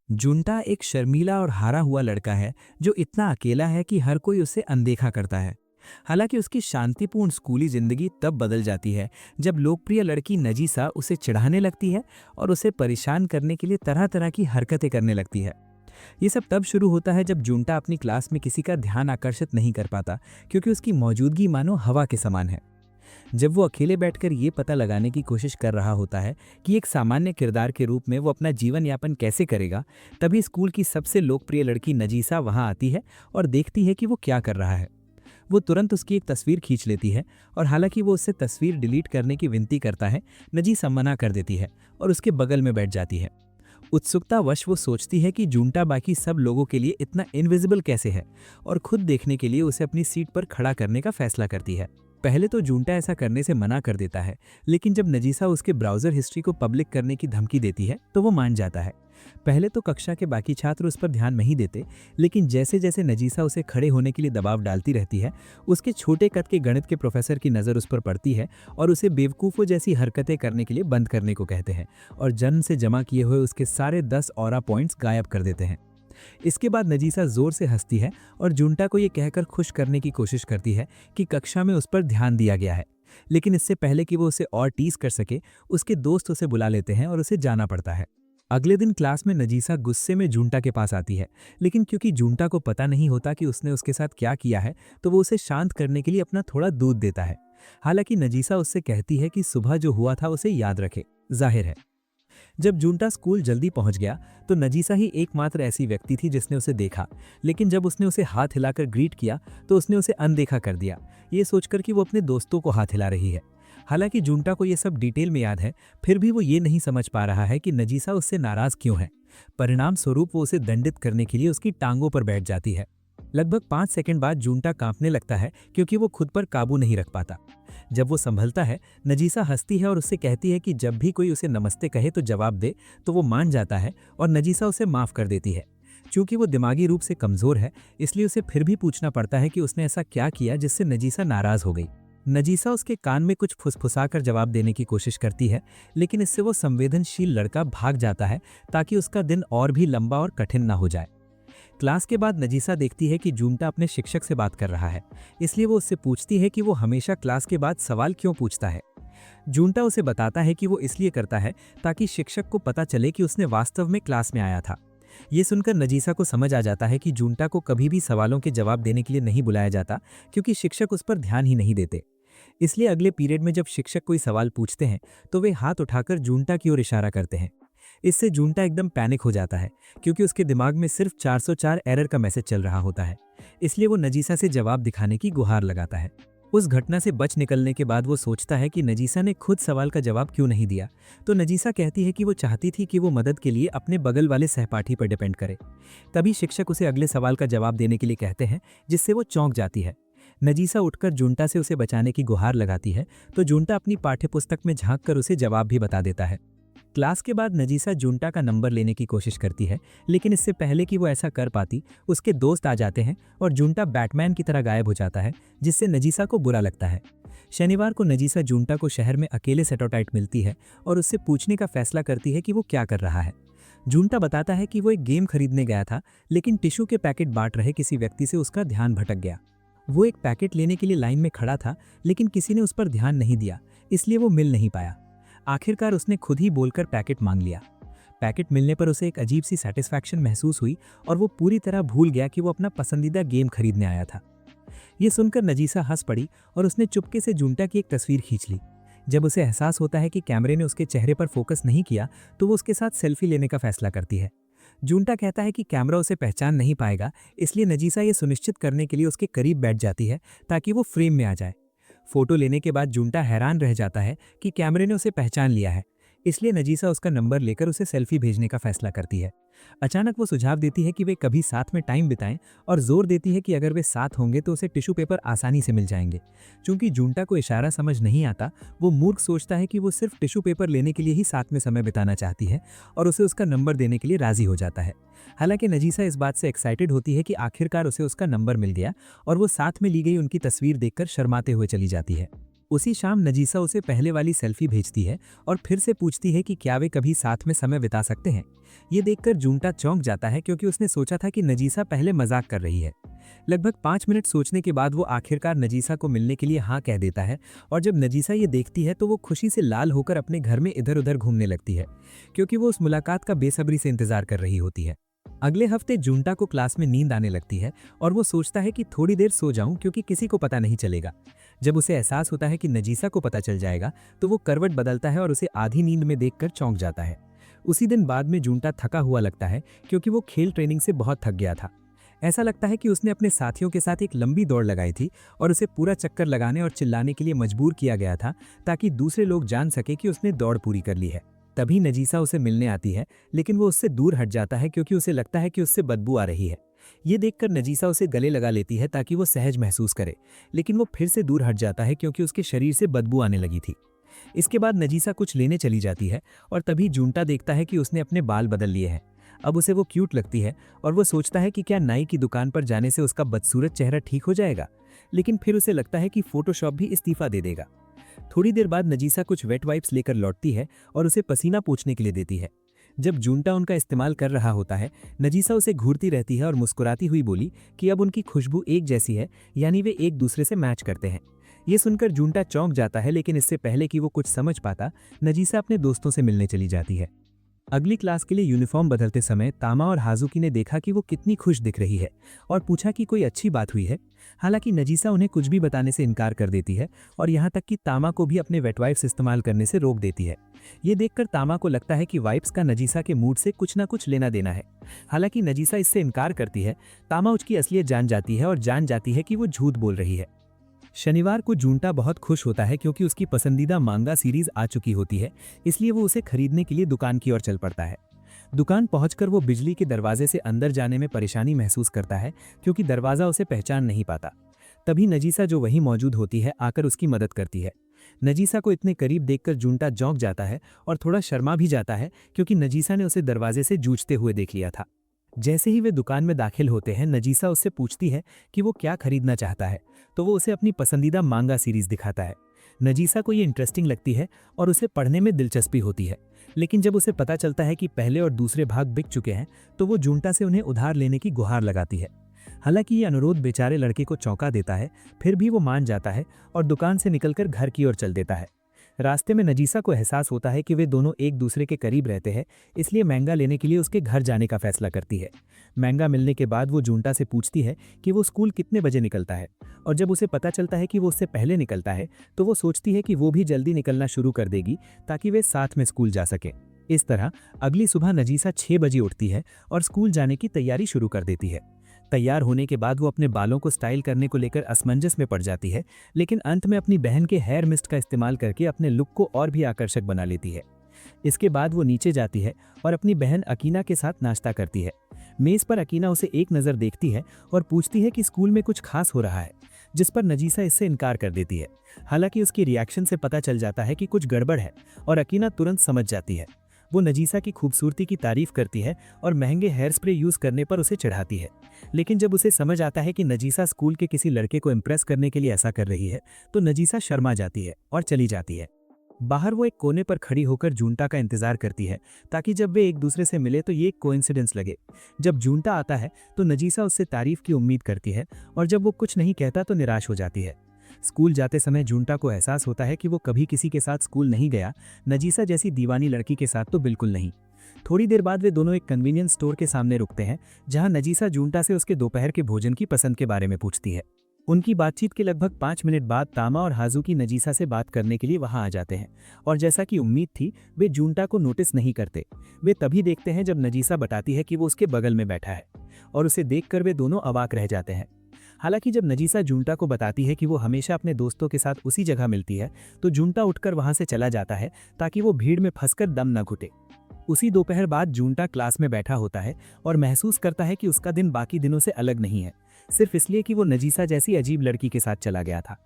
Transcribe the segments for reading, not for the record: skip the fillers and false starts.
Junta एक शर्मीला और हारा हुआ लड़का है जो इतना अकेला है कि हर कोई उसे अनदेखा करता है। हालांकि उसकी शांतिपूर्ण स्कूली जिंदगी तब बदल जाती है जब लोकप्रिय लड़की नजीसा उसे चिढ़ाने लगती है और उसे परेशान करने के लिए तरह तरह की हरकतें करने लगती है। ये सब तब शुरू होता है जब जुंटा अपनी क्लास में किसी का ध्यान आकर्षित नहीं कर पाता, क्योंकि उसकी मौजूदगी मानो हवा के समान है। जब वो अकेले बैठकर ये पता लगाने की कोशिश कर रहा होता है कि एक सामान्य किरदार के रूप में वो अपना जीवन यापन कैसे करेगा, तभी स्कूल की सबसे लोकप्रिय लड़की नजीसा वहां आती है और देखती है कि वो क्या कर रहा है। वो तुरंत उसकी एक तस्वीर खींच लेती है और हालांकि वो उससे तस्वीर डिलीट करने की विनती करता है, नजीसा मना कर देती है और उसके बगल में बैठ जाती है। उत्सुकतावश वो सोचती है कि जूंटा बाकी सब लोगों के लिए इतना इनविजिबल कैसे है और खुद देखने के लिए उसे अपनी सीट पर खड़ा करने का फैसला करती है। पहले तो जूंटा ऐसा करने से मना कर देता है, लेकिन जब नजीसा उसके ब्राउजर हिस्ट्री को पब्लिक करने की धमकी देती है तो वो मान जाता है। पहले तो कक्षा के बाकी छात्र उस पर ध्यान नहीं देते, लेकिन जैसे जैसे नजीसा उसे खड़े होने के लिए दबाव डालती रहती है, उसके छोटे कद के गणित के प्रोफेसर की नज़र उस पर पड़ती है और उसे बेवकूफ़ों जैसी हरकतें करने के लिए बंद करने को कहते हैं और जन्म से जमा किए हुए उसके सारे 10 ऑरा पॉइंट्स गायब कर देते हैं। इसके बाद नजीसा जोर से हंसती है और जूंटा को ये कहकर खुश करने की कोशिश करती है कि कक्षा में उस पर ध्यान दिया गया है। लेकिन इससे पहले कि वो उसे और टीज कर सके, उसके दोस्त उसे बुला लेते हैं और उसे जाना पड़ता है। अगले दिन क्लास में नजीसा गुस्से में जूंटा के पास आती है, लेकिन क्योंकि जूंटा को पता नहीं होता कि उसने उसके साथ क्या किया है, तो वो उसे शांत करने के लिए अपना थोड़ा दूध देता है। हालांकि नजीसा उससे कहती है कि सुबह जो हुआ था उसे याद रखे। जाहिर है, जब जूंटा स्कूल जल्दी पहुंच गया तो नजीसा ही एकमात्र ऐसी व्यक्ति थी जिसने उसे देखा, लेकिन जब उसने उसे हाथ हिलाकर ग्रीट किया तो उसने उसे अनदेखा कर दिया, ये सोचकर कि वो अपने दोस्तों को हाथ हिला रही है। हालांकि जूंटा को ये सब डिटेल में याद है, फिर भी वो ये नहीं समझ पा रहा है कि नजीसा उससे नाराज क्यों है। परिणाम स्वरूप वो उसे दंडित करने के लिए उसकी टांगों पर बैठ जाती है। लगभग 5 सेकंड बाद जूंटा कांपने लगता है, क्योंकि वो खुद पर काबू नहीं रख पाता। जब वो संभलता है, नजीसा हंसती है और उससे कहती है कि जब भी कोई उसे नमस्ते कहे तो जवाब दे, तो वो मान जाता है और नजीसा उसे माफ कर देती है। चूंकि वो दिमागी रूप से कमजोर है, इसलिए उसे फिर भी पूछना पड़ता है कि उसने ऐसा क्या किया जिससे नजीसा नाराज हो गई। नजीसा उसके कान में कुछ फुसफुसाकर जवाब देने की कोशिश करती है, लेकिन इससे वो संवेदनशील लड़का भाग जाता है ताकि उसका दिन और भी लंबा और कठिन ना हो जाए। क्लास के बाद नजीसा देखती है कि जूंटा अपने शिक्षक से बात कर रहा है, इसलिए वो उससे पूछती है कि वो हमेशा क्लास के बाद सवाल क्यों पूछता है। जूंटा उसे बताता है कि वो इसलिए करता है ताकि शिक्षक को पता चले कि उसने वास्तव में क्लास में आया था। ये सुनकर नजीसा को समझ आ जाता है कि जूंटा को कभी भी सवालों के जवाब देने के लिए नहीं बुलाया जाता, क्योंकि शिक्षक उस पर ध्यान ही नहीं देते। इसलिए अगले पीरियड में जब शिक्षक कोई सवाल पूछते हैं तो वे हाथ उठाकर जूंटा की ओर इशारा करते हैं। इससे जूंटा एकदम पैनिक हो जाता है, क्योंकि उसके दिमाग में सिर्फ 404 एरर का मैसेज चल रहा होता है। इसलिए वो नजीसा से जवाब दिखाने की गुहार लगाता है। उस घटना से बच निकलने के बाद वो सोचता है कि नजीसा ने खुद सवाल का जवाब क्यों नहीं दिया। तो नजीसा कहती है कि वो चाहती थी कि वो मदद के लिए अपने बगल वाले सहपाठी पर डिपेंड करे। तभी शिक्षक उसे अगले सवाल का जवाब देने के लिए कहते हैं, जिससे वो चौंक जाती है। नजीसा उठकर जूंटा से उसे बचाने की गुहार लगाती है, तो जूंटा अपनी पाठ्यपुस्तक में झांककर उसे जवाब भी बता देता है। क्लास के बाद नजीसा जूंटा का नंबर लेने की कोशिश करती है, लेकिन इससे पहले कि वो ऐसा कर पाती, उसके दोस्त आ जाते हैं और जूंटा बैटमैन की तरह गायब हो जाता है, जिससे नजीसा को बुरा लगता है। शनिवार को नजीसा जूंटा को शहर में अकेले सेटोटाइट मिलती है और उससे पूछने का फैसला करती है कि वो क्या कर रहा है। जूंटा बताता है कि वो एक गेम खरीदने गया था, लेकिन टिश्यू के पैकेट बांट रहे किसी व्यक्ति से उसका ध्यान भटक गया। वो एक पैकेट लेने के लिए लाइन में खड़ा था, लेकिन किसी ने उस पर ध्यान नहीं दिया, इसलिए वो मिल नहीं पाया। आखिरकार उसने खुद ही बोलकर पैकेट मांग लिया। पैकेट मिलने पर उसे एक अजीब सी सेटिस्फैक्शन महसूस हुई और वो पूरी तरह भूल गया कि वो अपना पसंदीदा गेम खरीदने आया था। ये सुनकर नजीसा हंस पड़ी और उसने चुपके से जूंटा की एक तस्वीर खींच ली। जब उसे एहसास होता है कि कैमरे ने उसके चेहरे पर फोकस नहीं किया, तो वो उसके साथ सेल्फी लेने का फैसला करती है। जूंटा कहता है कि कैमरा उसे पहचान नहीं पाएगा, इसलिए नजीसा ये सुनिश्चित करने के लिए उसके करीब बैठ जाती है ताकि वो फ्रेम में आ जाए। फोटो लेने के बाद जूंटा हैरान रह जाता है कि कैमरे ने उसे पहचान लिया है, इसलिए नजीसा उसका नंबर लेकर उसे सेल्फी भेजने का फैसला करती है। अचानक वो सुझाव देती है कि वे कभी साथ में टाइम बिताएं और जोर देती है कि अगर वे साथ होंगे तो उसे टिश्यू पेपर आसानी से मिल जाएंगे। चूंकि जूंटा को इशारा समझ नहीं आता, वो मूर्ख सोचता है कि वो सिर्फ टिश्यू पेपर लेने के लिए ही साथ में समय बिताना चाहती है और उसे उसका नंबर देने के लिए राजी हो जाता है। हालांकि नजीसा इस बात से एक्साइटेड होती है कि आखिरकार उसे उसका नंबर मिल गया और वो साथ में ली गई उनकी तस्वीर देखकर शर्माते हुए चली जाती है। उसी शाम नजीसा उसे पहले वाली सेल्फी भेजती है और फिर से पूछती है कि क्या वे कभी साथ में समय बिता सकते हैं। ये देखकर जूनटा चौंक जाता है क्योंकि उसने सोचा था कि नजीसा पहले मजाक कर रही है। लगभग 5 मिनट सोचने के बाद वो आखिरकार नजीसा को मिलने के लिए हाँ कह देता है और जब नजीसा ये देखती है तो वो खुशी से लाल होकर अपने घर में इधर उधर घूमने लगती है क्योंकि वो उस मुलाकात का बेसब्री से इंतजार कर रही होती है। अगले हफ्ते जूनटा को क्लास में नींद आने लगती है और वो सोचता है कि थोड़ी देर सो जाऊं क्योंकि किसी को पता नहीं चलेगा। जब उसे एहसास होता है कि नजीसा को पता चल जाएगा तो वो करवट बदलता है और उसे आधी नींद में देखकर चौंक जाता है। उसी दिन बाद में जूनटा थका हुआ लगता है क्योंकि वो खेल ट्रेनिंग से बहुत थक गया था। ऐसा लगता है कि उसने अपने साथियों के साथ एक लंबी दौड़ लगाई थी और उसे पूरा चक्कर लगाने और चिल्लाने के लिए मजबूर किया गया था ताकि दूसरे लोग जान सके कि उसने दौड़ पूरी कर ली है। तभी नजीसा उसे मिलने आती है लेकिन वो उससे दूर हट जाता है क्योंकि उसे लगता है कि उससे बदबू आ रही है। ये देखकर नजीसा उसे गले लगा लेती है ताकि वो सहज महसूस करे, लेकिन वो फिर से दूर हट जाता है क्योंकि उसके शरीर से बदबू आने लगी थी। इसके बाद नजीसा कुछ लेने चली जाती है और तभी जूनटा देखता है कि उसने अपने बाल बदल लिए हैं। अब उसे वो क्यूट लगती है और वो सोचता है कि क्या नाई की दुकान पर जाने से उसका बदसूरत चेहरा ठीक हो जाएगा, लेकिन फिर उसे लगता है कि फोटोशॉप भी इस्तीफा दे देगा। थोड़ी देर बाद नजीसा कुछ वेट वाइप्स लेकर लौटती है और उसे पसीना पोंछने के लिए देती है। जब जूनटा उनका इस्तेमाल कर रहा होता है, नजीसा उसे घूरती रहती है और मुस्कुराती हुई बोली कि अब उनकी खुशबू एक जैसी है, यानी वे एक दूसरे से मैच करते हैं। ये सुनकर जूनटा चौंक जाता है, लेकिन इससे पहले कि वो कुछ समझ पाता, नजीसा अपने दोस्तों से मिलने चली जाती है। अगली क्लास के लिए यूनिफॉर्म बदलते समय तामा और हाजुकी ने देखा कि वो कितनी खुश दिख रही है और पूछा कि कोई अच्छी बात हुई है। हालांकि नजीसा उन्हें कुछ भी बताने से इनकार कर देती है और यहाँ तक कि तामा को भी अपने वेट वाइप्स इस्तेमाल करने से रोक देती है। ये देखकर तामा को लगता है कि वाइप्स का नजीसा के मूड से कुछ ना कुछ लेना देना है। हालांकि नजीसा इससे इनकार करती है, तामा उसकी असलियत जान जाती है और जान जाती है कि वो झूठ बोल रही है। शनिवार को जूनटा बहुत खुश होता है क्योंकि उसकी पसंदीदा मांगा सीरीज आ चुकी होती है, इसलिए वो उसे खरीदने के लिए दुकान की ओर चल पड़ता है। दुकान पहुंचकर वो बिजली के दरवाजे से अंदर जाने में परेशानी महसूस करता है क्योंकि दरवाजा उसे पहचान नहीं पाता। तभी नजीसा जो वहीं मौजूद होती है आकर उसकी मदद करती है। नजीसा को इतने करीब देखकर जूनटा चौंक जाता है और थोड़ा शर्मा भी जाता है क्योंकि नजीसा ने उसे दरवाजे से जूझते हुए देख लिया था। जैसे ही वे दुकान में दाखिल होते हैं, नजीसा उससे पूछती है कि वो क्या खरीदना चाहता है, तो वो उसे अपनी पसंदीदा मांगा सीरीज दिखाता है। नजीसा को ये इंटरेस्टिंग लगती है और उसे पढ़ने में दिलचस्पी होती है, लेकिन जब उसे पता चलता है कि पहले और दूसरे भाग बिक चुके हैं तो वो जूनटा से उन्हें उधार लेने की गुहार लगाती है। हालांकि ये अनुरोध बेचारे लड़के को चौंका देता है, फिर भी वो मान जाता है और दुकान से निकलकर घर की ओर चल देता है। रास्ते में नजीसा को एहसास होता है कि वे दोनों एक दूसरे के करीब रहते हैं, इसलिए महंगा लेने के लिए उसके घर जाने का फैसला करती है। महंगा मिलने के बाद वो जूनटा से पूछती है कि वो स्कूल कितने बजे निकलता है, और जब उसे पता चलता है कि वो उससे पहले निकलता है तो वो सोचती है कि वो भी जल्दी निकलना शुरू कर देगी ताकि वे साथ में स्कूल जा सकें। इस तरह अगली सुबह नजीसा 6 बजे उठती है और स्कूल जाने की तैयारी शुरू कर देती है। तैयार होने के बाद वो अपने बालों को स्टाइल करने को लेकर असमंजस में पड़ जाती है, लेकिन अंत में अपनी बहन के हेयर मिस्ट का इस्तेमाल करके अपने लुक को और भी आकर्षक बना लेती है। इसके बाद वो नीचे जाती है और अपनी बहन अकीना के साथ नाश्ता करती है। मेज पर अकीना उसे एक नज़र देखती है और पूछती है कि स्कूल में कुछ खास हो रहा है, जिस पर नजीसा इससे इनकार कर देती है। हालांकि उसकी रिएक्शन से पता चल जाता है कि कुछ गड़बड़ है और अकीना तुरंत समझ जाती है। वो नजीसा की खूबसूरती की तारीफ करती है और महंगे हेयर स्प्रे यूज करने पर उसे चढ़ाती है, लेकिन जब उसे समझ आता है कि नजीसा स्कूल के किसी लड़के को इम्प्रेस करने के लिए ऐसा कर रही है तो नजीसा शर्मा जाती है और चली जाती है। बाहर वो एक कोने पर खड़ी होकर जूनटा का इंतजार करती है ताकि जब वे एक दूसरे से मिले तो ये एक कोइंसिडेंस लगे। जब जूनटा आता है तो नजीसा उससे तारीफ की उम्मीद करती है और जब वो कुछ नहीं कहता तो निराश हो जाती है। स्कूल जाते समय जूनटा को एहसास होता है कि वो कभी किसी के साथ स्कूल नहीं गया, नजीसा जैसी दीवानी लड़की के साथ तो बिल्कुल नहीं। थोड़ी देर बाद वे दोनों एक कन्वीनियंस स्टोर के सामने रुकते हैं, जहां नजीसा जूनटा से उसके दोपहर के भोजन की पसंद के बारे में पूछती है। उनकी बातचीत के लगभग 5 मिनट बाद तामा और हाजुकी नजीसा से बात करने के लिए वहां आ जाते हैं, और जैसा कि उम्मीद थी वे जूनटा को नोटिस नहीं करते। वे तभी देखते हैं जब नजीसा बताती है कि वो उसके बगल में बैठा है, और उसे देखकर वे दोनों अवाक रह जाते हैं। हालांकि जब नजीसा जूनटा को बताती है कि वो हमेशा अपने दोस्तों के साथ उसी जगह मिलती है तो जूनटा उठकर वहां से चला जाता है ताकि वो भीड़ में फंसकर दम न घुटे। उसी दोपहर बाद जूनटा क्लास में बैठा होता है और महसूस करता है कि उसका दिन बाकी दिनों से अलग नहीं है, सिर्फ इसलिए कि वो नजीसा जैसी अजीब लड़की के साथ चला गया था।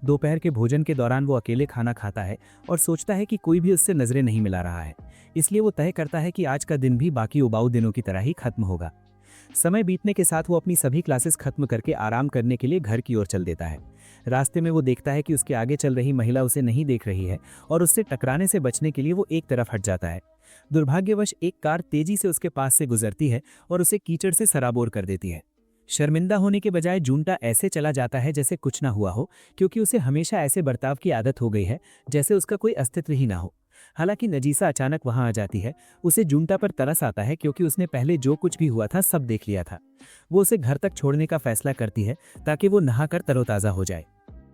दोपहर के भोजन के दौरान वो अकेले खाना खाता है और सोचता है कि कोई भी उससे नजरें नहीं मिला रहा है, इसलिए वो तय करता है कि आज का दिन भी बाकी उबाऊ दिनों की तरह ही खत्म होगा। समय बीतने के साथ वो अपनी सभी क्लासेस खत्म करके आराम करने के लिए घर की ओर चल देता है। रास्ते में वो देखता है कि उसके आगे चल रही महिला उसे नहीं देख रही है और उससे टकराने से बचने के लिए वो एक तरफ हट जाता है। दुर्भाग्यवश एक कार तेजी से उसके पास से गुजरती है और उसे कीचड़ से सराबोर कर देती है। शर्मिंदा होने के बजाय जूनटा ऐसे चला जाता है जैसे कुछ ना हुआ हो, क्योंकि उसे हमेशा ऐसे बर्ताव की आदत हो गई है जैसे उसका कोई अस्तित्व ही ना हो। हालांकि नजीसा अचानक वहां आ जाती है। उसे जूनटा पर तरस आता है क्योंकि उसने पहले जो कुछ भी हुआ था सब देख लिया था। वो उसे घर तक छोड़ने का फैसला करती है ताकि वो नहाकर तरोताज़ा हो जाए।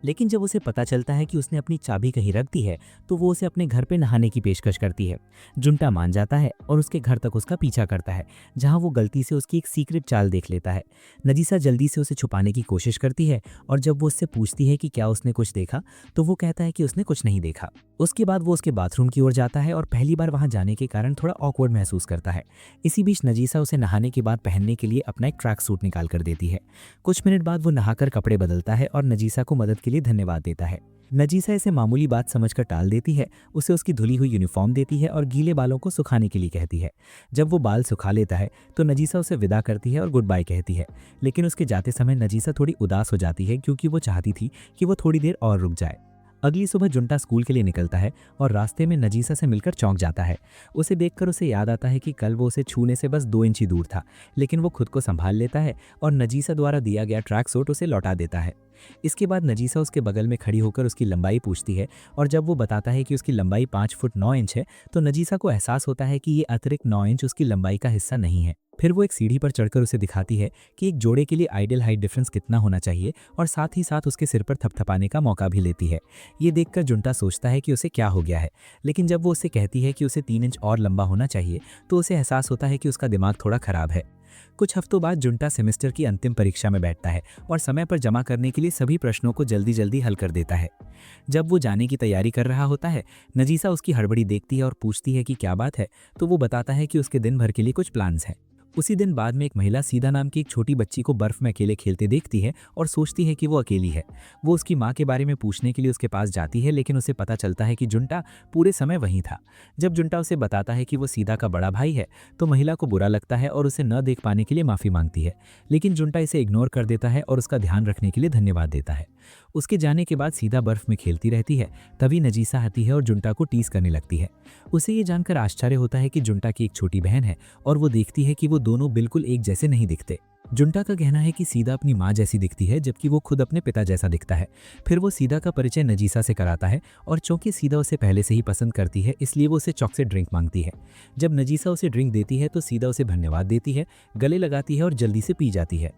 लेकिन जब उसे पता चलता है कि उसने अपनी चाबी कहीं रख दी है तो वो उसे अपने घर पे नहाने की पेशकश करती है। जुंटा मान जाता है और उसके घर तक उसका पीछा करता है, जहां वो गलती से उसकी एक सीक्रेट चाल देख लेता है। नजीसा जल्दी से उसे छुपाने की कोशिश करती है और जब वो उससे पूछती है कि क्या उसने कुछ देखा तो वो कहता है कि उसने कुछ नहीं देखा। उसके बाद वो उसके बाथरूम की ओर जाता है और पहली बार वहां जाने के कारण थोड़ा ऑकवर्ड महसूस करता है। इसी बीच नजीसा उसे नहाने के बाद पहनने के लिए अपना एक ट्रैक सूट निकाल कर देती है। कुछ मिनट बाद वो नहाकर कपड़े बदलता है और नजीसा को मदद के लिए धन्यवाद देता है। नजीसा इसे मामूली बात समझकर टाल देती है, उसे उसकी धुली हुई यूनिफॉर्म देती है और गीले बालों को सुखाने के लिए कहती है। जब वो बाल सुखा लेता है तो नजीसा उसे विदा करती है और गुड बाय कहती है। लेकिन उसके जाते समय नजीसा थोड़ी उदास हो जाती है क्योंकि वो चाहती थी कि वो थोड़ी देर और रुक जाए। अगली सुबह जुंटा स्कूल के लिए निकलता है और रास्ते में नजीसा से मिलकर चौंक जाता है। उसे देखकर उसे याद आता है कि कल वो उसे छूने से बस 2 इंच ही दूर था, लेकिन वो खुद को संभाल लेता है और नजीसा द्वारा दिया गया ट्रैक सूट उसे लौटा देता है। इसके बाद नजीसा उसके बगल में खड़ी होकर उसकी लंबाई पूछती है और जब वो बताता है कि उसकी लंबाई 5 फुट 9 इंच है तो नजीसा को एहसास होता है कि ये अतिरिक्त 9 इंच उसकी लंबाई का हिस्सा नहीं है। फिर वो एक सीढ़ी पर चढ़कर उसे दिखाती है कि एक जोड़े के लिए आइडियल हाइट डिफरेंस कितना होना चाहिए और साथ ही साथ उसके सिर पर थपथपाने का मौका भी लेती है। ये देखकर जुंटा सोचता है कि उसे क्या हो गया है, लेकिन जब वो उससे कहती है कि उसे 3 इंच और लंबा होना चाहिए तो उसे एहसास होता है कि उसका दिमाग थोड़ा खराब है। कुछ हफ्तों बाद जुंटा सेमेस्टर की अंतिम परीक्षा में बैठता है और समय पर जमा करने के लिए सभी प्रश्नों को जल्दी जल्दी हल कर देता है। जब वो जाने की तैयारी कर रहा होता है, नजीसा उसकी हड़बड़ी देखती है और पूछती है कि क्या बात है, तो वो बताता है कि उसके दिन भर के लिए कुछ प्लान्स हैं। उसी दिन बाद में एक महिला सीधा नाम की एक छोटी बच्ची को बर्फ में अकेले खेलते देखती है और सोचती है कि वो अकेली है। वो उसकी माँ के बारे में पूछने के लिए उसके पास जाती है, लेकिन उसे पता चलता है कि जुंटा पूरे समय वहीं था। जब जुंटा उसे बताता है कि वो सीधा का बड़ा भाई है तो महिला को बुरा लगता है और उसे न देख पाने के लिए माफ़ी मांगती है, लेकिन जुंटा इसे इग्नोर कर देता है और उसका ध्यान रखने के लिए धन्यवाद देता है। उसके जाने के बाद सीधा बर्फ में खेलती रहती है। तभी नजीसा आती है और जुंटा को टीज करने लगती है। उसे ये जानकर आश्चर्य होता है कि जुंटा की एक छोटी बहन है और वो देखती है कि वो दोनों बिल्कुल एक जैसे नहीं दिखते। जुंटा का कहना है कि सीधा अपनी माँ जैसी दिखती है जबकि वो खुद अपने पिता जैसा दिखता है। फिर वो सीधा का परिचय नजीसा से कराता है और चूंकि सीधा उसे पहले से ही पसंद करती है इसलिए वो उसे चौक से ड्रिंक मांगती है। जब नजीसा उसे ड्रिंक देती है तो सीधा उसे धन्यवाद देती है, गले लगाती है और जल्दी से पी जाती है।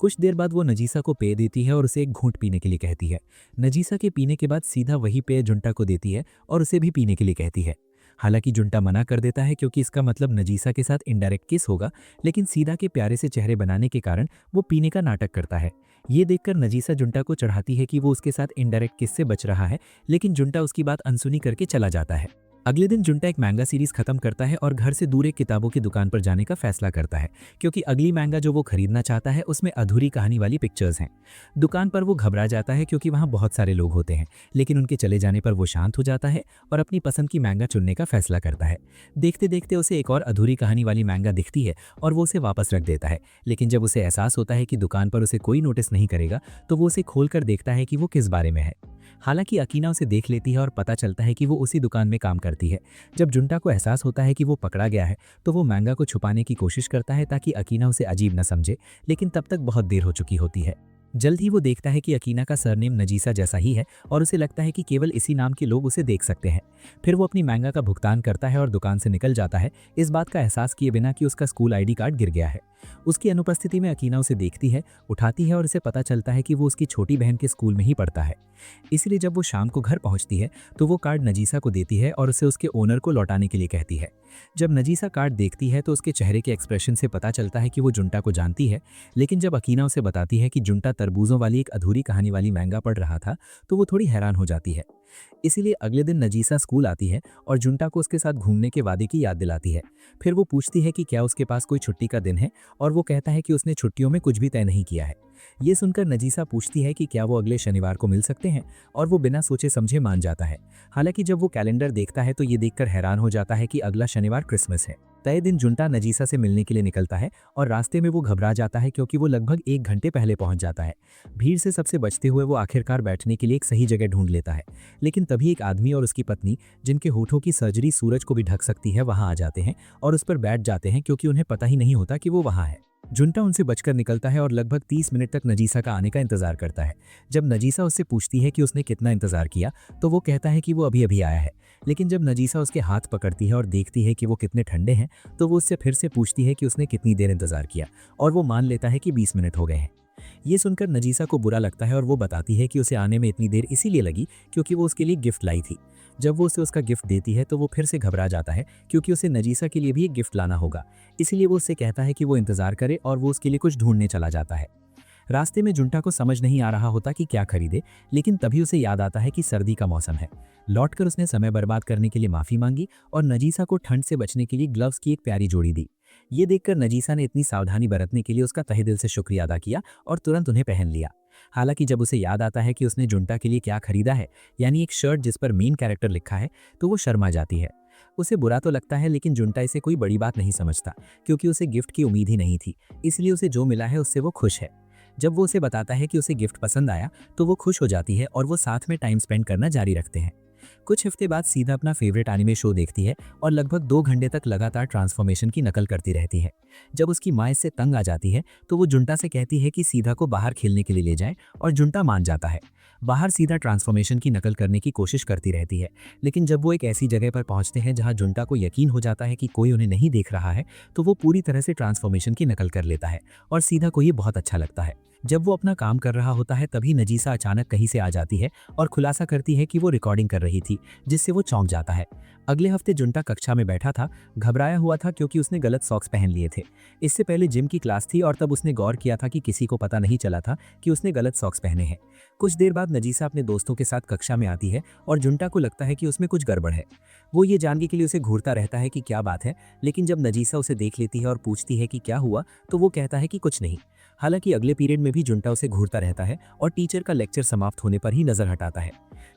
कुछ देर बाद वो नजीसा को पेय देती है और उसे एक घूंट पीने के लिए कहती है। नजीसा के पीने के बाद सीधा वही पेय जुंटा को देती है और उसे भी पीने के लिए कहती है। हालांकि जुंटा मना कर देता है क्योंकि इसका मतलब नजीसा के साथ इनडायरेक्ट किस होगा, लेकिन सीधा के प्यारे से चेहरे बनाने के कारण वो पीने का नाटक करता है। ये देखकर नजीसा जुंटा को चढ़ाती है कि वो उसके साथ इनडायरेक्ट किस से बच रहा है, लेकिन जुंटा उसकी बात अनसुनी करके चला जाता है। अगले दिन जुंटा एक मैंगा सीरीज खत्म करता है और घर से दूर एक किताबों की दुकान पर जाने का फैसला करता है, क्योंकि अगली मैंगा जो वो खरीदना चाहता है उसमें अधूरी कहानी वाली पिक्चर्स हैं। दुकान पर वो घबरा जाता है क्योंकि वहाँ बहुत सारे लोग होते हैं, लेकिन उनके चले जाने पर वो शांत हो जाता है और अपनी पसंद की मैंगा चुनने का फैसला करता है। देखते देखते उसे एक और अधूरी कहानी वाली मैंगा दिखती है और वो उसे वापस रख देता है, लेकिन जब उसे एहसास होता है कि दुकान पर उसे कोई नोटिस नहीं करेगा तो वो उसे खोल कर देखता है कि वो किस बारे में है। हालांकि अकीना उसे देख लेती है और पता चलता है कि वो उसी दुकान में काम करती है। जब जुंटा को एहसास होता है कि वो पकड़ा गया है तो वो मैंगा को छुपाने की कोशिश करता है ताकि अकीना उसे अजीब न समझे, लेकिन तब तक बहुत देर हो चुकी होती है। जल्द ही वो देखता है कि अकीना का सरनेम नजीसा जैसा ही है और उसे लगता है कि केवल इसी नाम के लोग उसे देख सकते हैं। फिर वो अपनी मैंगा का भुगतान करता है और दुकान से निकल जाता है, इस बात का एहसास किए बिना कि उसका स्कूल आईडी कार्ड गिर गया है। उसकी अनुपस्थिति में अकीना उसे देखती है, उठाती है और उसे पता चलता है कि वो उसकी छोटी बहन के स्कूल में ही पढ़ता है। इसलिए जब वो शाम को घर पहुंचती है तो वो कार्ड नजीसा को देती है और उसे उसके ओनर को लौटाने के लिए कहती है। जब नजीसा कार्ड देखती है तो उसके चेहरे के एक्सप्रेशन से पता चलता है कि वो जुंटा को जानती है, लेकिन जब अकीना उसे बताती है कि जुंटा तरबूजों वाली एक अधूरी कहानी वाली मैंगा पढ़ रहा था तो वो थोड़ी हैरान हो जाती है। इसीलिए अगले दिन नजीसा स्कूल आती है और जुंटा को उसके साथ घूमने के वादे की याद दिलाती है। फिर वो पूछती है कि क्या उसके पास कोई छुट्टी का दिन है और वो कहता है कि उसने छुट्टियों में कुछ भी तय नहीं किया है। ये सुनकर नजीसा पूछती है कि क्या वो अगले शनिवार को मिल सकते हैं और वो बिना सोचे समझे मान जाता है। हालांकि जब वो कैलेंडर देखता है तो ये देखकर हैरान हो जाता है कि अगला शनिवार क्रिसमस है। तय दिन जुंटा नजीसा से मिलने के लिए निकलता है और रास्ते में वो घबरा जाता है क्योंकि वो लगभग 1 घंटे पहले पहुंच जाता है। भीड़ से सबसे बचते हुए वो आखिरकार बैठने के लिए एक सही जगह ढूंढ लेता है। लेकिन तभी एक आदमी और उसकी पत्नी, जिनके होठों की सर्जरी सूरज को भी ढक सकती है, वहां आ जाते हैं और उस पर बैठ जाते हैं क्योंकि उन्हें पता ही नहीं होता कि वो वहां है। जुंटा उनसे बचकर निकलता है और लगभग 30 मिनट तक नजीसा का आने का इंतजार करता है। जब नजीसा उससे पूछती है कि उसने कितना इंतजार किया, तो वो कहता है कि वो अभी अभी आया है। लेकिन जब नजीसा उसके हाथ पकड़ती है और देखती है कि वो कितने ठंडे हैं, तो वो उससे फिर से पूछती है कि उसने कितनी देर इंतजार किया, और वो मान लेता है कि 20 मिनट हो गए हैं। ये सुनकर नजीसा को बुरा लगता है और वो बताती है कि उसे आने में इतनी देर इसीलिए लगी क्योंकि वो उसके लिए गिफ्ट लाई थी। जब वो उसे उसका गिफ्ट देती है तो वो फिर से घबरा जाता है क्योंकि उसे नजीसा के लिए भी एक गिफ्ट लाना होगा। इसीलिए वो उससे कहता है कि वो इंतजार करे और वो उसके लिए कुछ ढूंढने चला जाता है। रास्ते में जुंटा को समझ नहीं आ रहा होता कि क्या खरीदे, लेकिन तभी उसे याद आता है कि सर्दी का मौसम है। लौटकर उसने समय बर्बाद करने के लिए माफी मांगी और नजीसा को ठंड से बचने के लिए ग्लव्स की एक प्यारी जोड़ी दी। ये देखकर नजीसा ने इतनी सावधानी बरतने के लिए उसका तहे दिल से शुक्रिया अदा किया और तुरंत उन्हें पहन लिया। हालांकि जब उसे याद आता है कि उसने जुंटा के लिए क्या खरीदा है, यानी एक शर्ट जिस पर मेन कैरेक्टर लिखा है, तो वो शर्मा जाती है। उसे बुरा तो लगता है, लेकिन जुंटा इसे कोई बड़ी बात नहीं समझता क्योंकि उसे गिफ्ट की उम्मीद ही नहीं थी, इसलिए उसे जो मिला है उससे वो खुश है। जब वो उसे बताता है कि उसे गिफ्ट पसंद आया, तो वो खुश हो जाती है और वो साथ में टाइम स्पेंड करना जारी रखते हैं। कुछ हफ्ते बाद सीधा अपना फेवरेट एनिमे शो देखती है और लगभग 2 घंटे तक लगातार ट्रांसफॉर्मेशन की नकल करती रहती है। जब उसकी माँ इससे तंग आ जाती है, तो वो जुंटा से कहती है कि सीधा को बाहर खेलने के लिए ले जाए, और जुंटा मान जाता है। बाहर सीधा ट्रांसफॉर्मेशन की नकल करने की कोशिश करती रहती है, लेकिन जब वो एक ऐसी जगह पर पहुंचते हैं जहां जुंटा को यकीन हो जाता है कि कोई उन्हें नहीं देख रहा है, तो वो पूरी तरह से ट्रांसफॉर्मेशन की नकल कर लेता है और सीधा को ये बहुत अच्छा लगता है। जब वो अपना काम कर रहा होता है, तभी नजीसा अचानक कहीं से आ जाती है और खुलासा करती है कि वो रिकॉर्डिंग कर रही थी, जिससे वो चौंक जाता है। अगले हफ्ते जुंटा कक्षा में बैठा था, घबराया हुआ था क्योंकि उसने गलत सॉक्स पहन लिए थे। इससे पहले जिम की क्लास थी और तब उसने गौर किया था कि किसी को पता नहीं चला था कि उसने गलत सॉक्स पहने हैं। कुछ देर बाद नजीसा अपने दोस्तों के साथ कक्षा में आती है और जुंटा को लगता है कि उसमें कुछ गड़बड़ है। वो ये जानने के लिए उसे घूरता रहता है कि क्या बात है, लेकिन जब नजीसा उसे देख लेती है और पूछती है कि क्या हुआ, तो वो कहता है कि कुछ नहीं। हालांकि अगले पीरियड में भी जुंटा उसे घूरता रहता है और टीचर का लेक्चर समाप्त होने पर ही नजर हटाता है।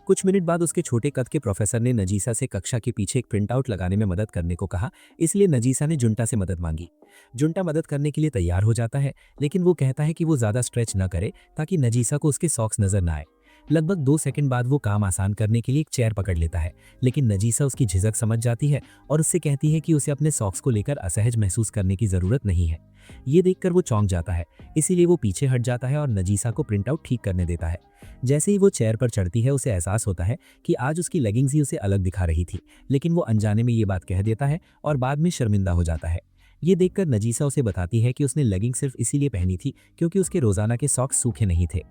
कुछ मिनट बाद उसके छोटे कद के प्रोफेसर ने नजीसा से कक्षा के पीछे एक प्रिंट आउट लगाने में मदद करने को कहा, इसलिए नजीसा ने जुंटा से मदद मांगी। जुंटा मदद करने के लिए तैयार हो जाता है, लेकिन वो कहता है कि वो ज्यादा स्ट्रेच न करे ताकि नजीसा को उसके सॉक्स नजर न आए। लगभग 2 सेकंड बाद वो काम आसान करने के लिए एक चेयर पकड़ लेता है, लेकिन नजीसा उसकी झिझक समझ जाती है और उससे कहती है कि उसे अपने सॉक्स को लेकर असहज महसूस करने की जरूरत नहीं है। ये देखकर वो चौंक जाता है, इसीलिए वो पीछे हट जाता है और नजीसा को प्रिंट आउट ठीक करने देता है। जैसे ही वो चेयर पर चढ़ती है, उसे एहसास होता है कि आज उसकी लेगिंग्स ही उसे अलग दिखा रही थी, लेकिन वो अनजाने में ये बात कह देता है और बाद में शर्मिंदा हो जाता है। ये देखकर नजीसा उसे बताती है कि उसने लेगिंग सिर्फ इसीलिए पहनी थी क्योंकि उसके रोजाना के सॉक्स सूखे नहीं थे,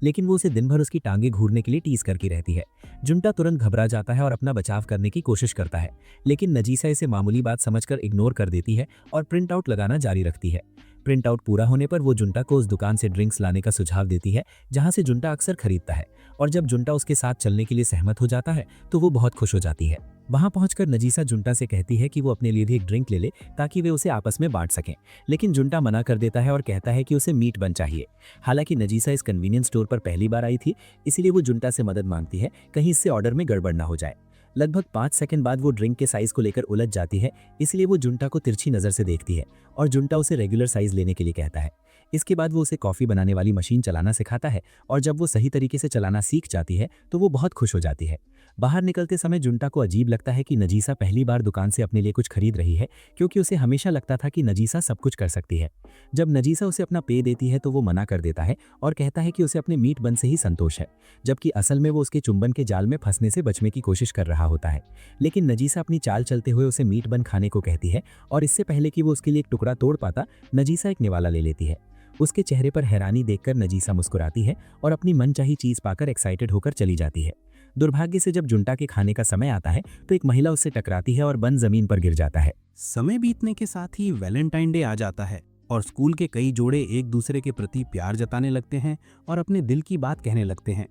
लेकिन वो उसे दिन भर उसकी टांगे घूरने के लिए टीज करती रहती है। जुंटा तुरंत घबरा जाता है और अपना बचाव करने की कोशिश करता है, लेकिन नजीसा इसे मामूली बात समझकर इग्नोर कर देती है और प्रिंट आउट लगाना जारी रखती है। प्रिंट आउट पूरा होने पर वो जुंटा को उस दुकान से ड्रिंक्स लाने का सुझाव देती है जहां से जुंटा अक्सर खरीदता है, और जब जुंटा उसके साथ चलने के लिए सहमत हो जाता है तो वो बहुत खुश हो जाती है। वहां पहुंचकर नजीसा जुंटा से कहती है कि वो अपने लिए भी एक ड्रिंक ले ले ताकि वे उसे आपस में बांट सकें, लेकिन जुंटा मना कर देता है और कहता है कि उसे मीट बन चाहिए। हालांकि नजीसा इस कन्वीनियंस स्टोर पर पहली बार आई थी, इसलिए वो जुंटा से मदद मांगती है कहीं इससे ऑर्डर में गड़बड़ ना हो जाए। लगभग 5 सेकंड बाद वो ड्रिंक के साइज को लेकर उलझ जाती है, इसलिए वो जुंटा को तिरछी नजर से देखती है और जुंटा उसे रेगुलर साइज लेने के लिए कहता है। इसके बाद वो उसे कॉफी बनाने वाली मशीन चलाना सिखाता है और जब वो सही तरीके से चलाना सीख जाती है तो वो बहुत खुश हो जाती है। बाहर निकलते समय जुंटा को अजीब लगता है कि नजीसा पहली बार दुकान से अपने लिए कुछ खरीद रही है, क्योंकि उसे हमेशा लगता था कि नजीसा सब कुछ कर सकती है। जब नजीसा उसे अपना पे देती है तो वो मना कर देता है और कहता है कि उसे अपने मीट बन से ही संतोष है, जबकि असल में वो उसके चुंबन के जाल में फंसने से बचने की कोशिश कर रहा होता है। लेकिन नजीसा अपनी चाल चलते हुए उसे मीट बन खाने को कहती है और इससे पहले कि वो उसके लिए एक टुकड़ा तोड़ पाता, नजीसा एक निवाला ले लेती है। उसके चेहरे पर हैरानी देखकर नजीसा मुस्कुराती है और अपनी मनचाही चीज पाकर एक्साइटेड होकर चली जाती है। दुर्भाग्य से जब जुंटा के खाने का समय आता है तो एक महिला उससे टकराती है और बंद जमीन पर गिर जाता है। समय बीतने के साथ ही वैलेंटाइन डे आ जाता है और स्कूल के कई जोड़े एक दूसरे के प्रति प्यार जताने लगते हैं और अपने दिल की बात कहने लगते हैं।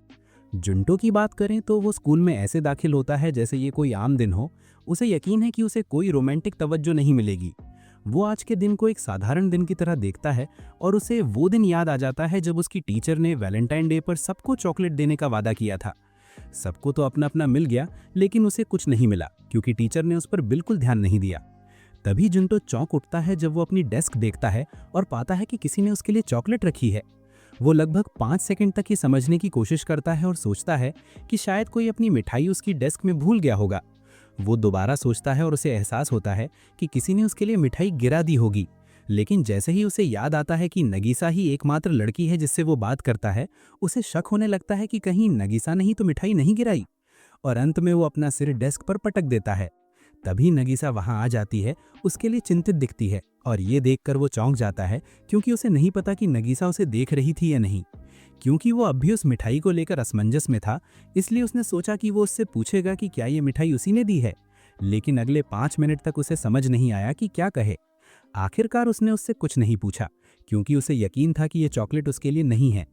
जुंटो की बात करें तो वो स्कूल में ऐसे दाखिल होता है जैसे ये कोई आम दिन हो। उसे यकीन है कि उसे कोई रोमांटिक तवज्जो नहीं मिलेगी। वो आज के दिन को एक साधारण दिन की तरह देखता है और उसे वो दिन याद आ जाता है जब उसकी टीचर ने वैलेंटाइन डे पर सबको चॉकलेट देने का वादा किया था। सबको तो अपना अपना मिल गया, लेकिन उसे कुछ नहीं मिला क्योंकि टीचर ने उस पर बिल्कुल ध्यान नहीं दिया। तभी जुंटो चौंक उठता है जब वो अपनी डेस्क देखता है और पाता है कि किसी ने उसके लिए चॉकलेट रखी है। वो लगभग 5 सेकंड तक ये समझने की कोशिश करता है और सोचता है कि शायद कोई अपनी मिठाई उसकी डेस्क में भूल गया होगा। वो दोबारा सोचता है और उसे एहसास होता है कि किसी ने उसके लिए मिठाई गिरा दी होगी। लेकिन जैसे ही उसे याद आता है कि नगीसा ही एकमात्र लड़की है जिससे वो बात करता है, उसे शक होने लगता है कि कहीं नगीसा ने ही तो मिठाई नहीं गिराई। और अंत में वो अपना सिर डेस्क पर पटक देता है। तभी नगीसा वहां आ जाती है, उसके लिए चिंतित दिखती है और ये देखकर वो चौंक जाता है क्योंकि उसे नहीं पता कि नगीसा उसे देख रही थी या नहीं। क्योंकि वो अब भी उस मिठाई को लेकर असमंजस में था, इसलिए उसने सोचा कि वो उससे पूछेगा कि क्या ये मिठाई उसी ने दी है। लेकिन अगले 5 मिनट तक उसे समझ नहीं आया कि क्या कहे। आखिरकार उसने उससे कुछ नहीं पूछा क्योंकि उसे यकीन था कि ये चॉकलेट उसके लिए नहीं है।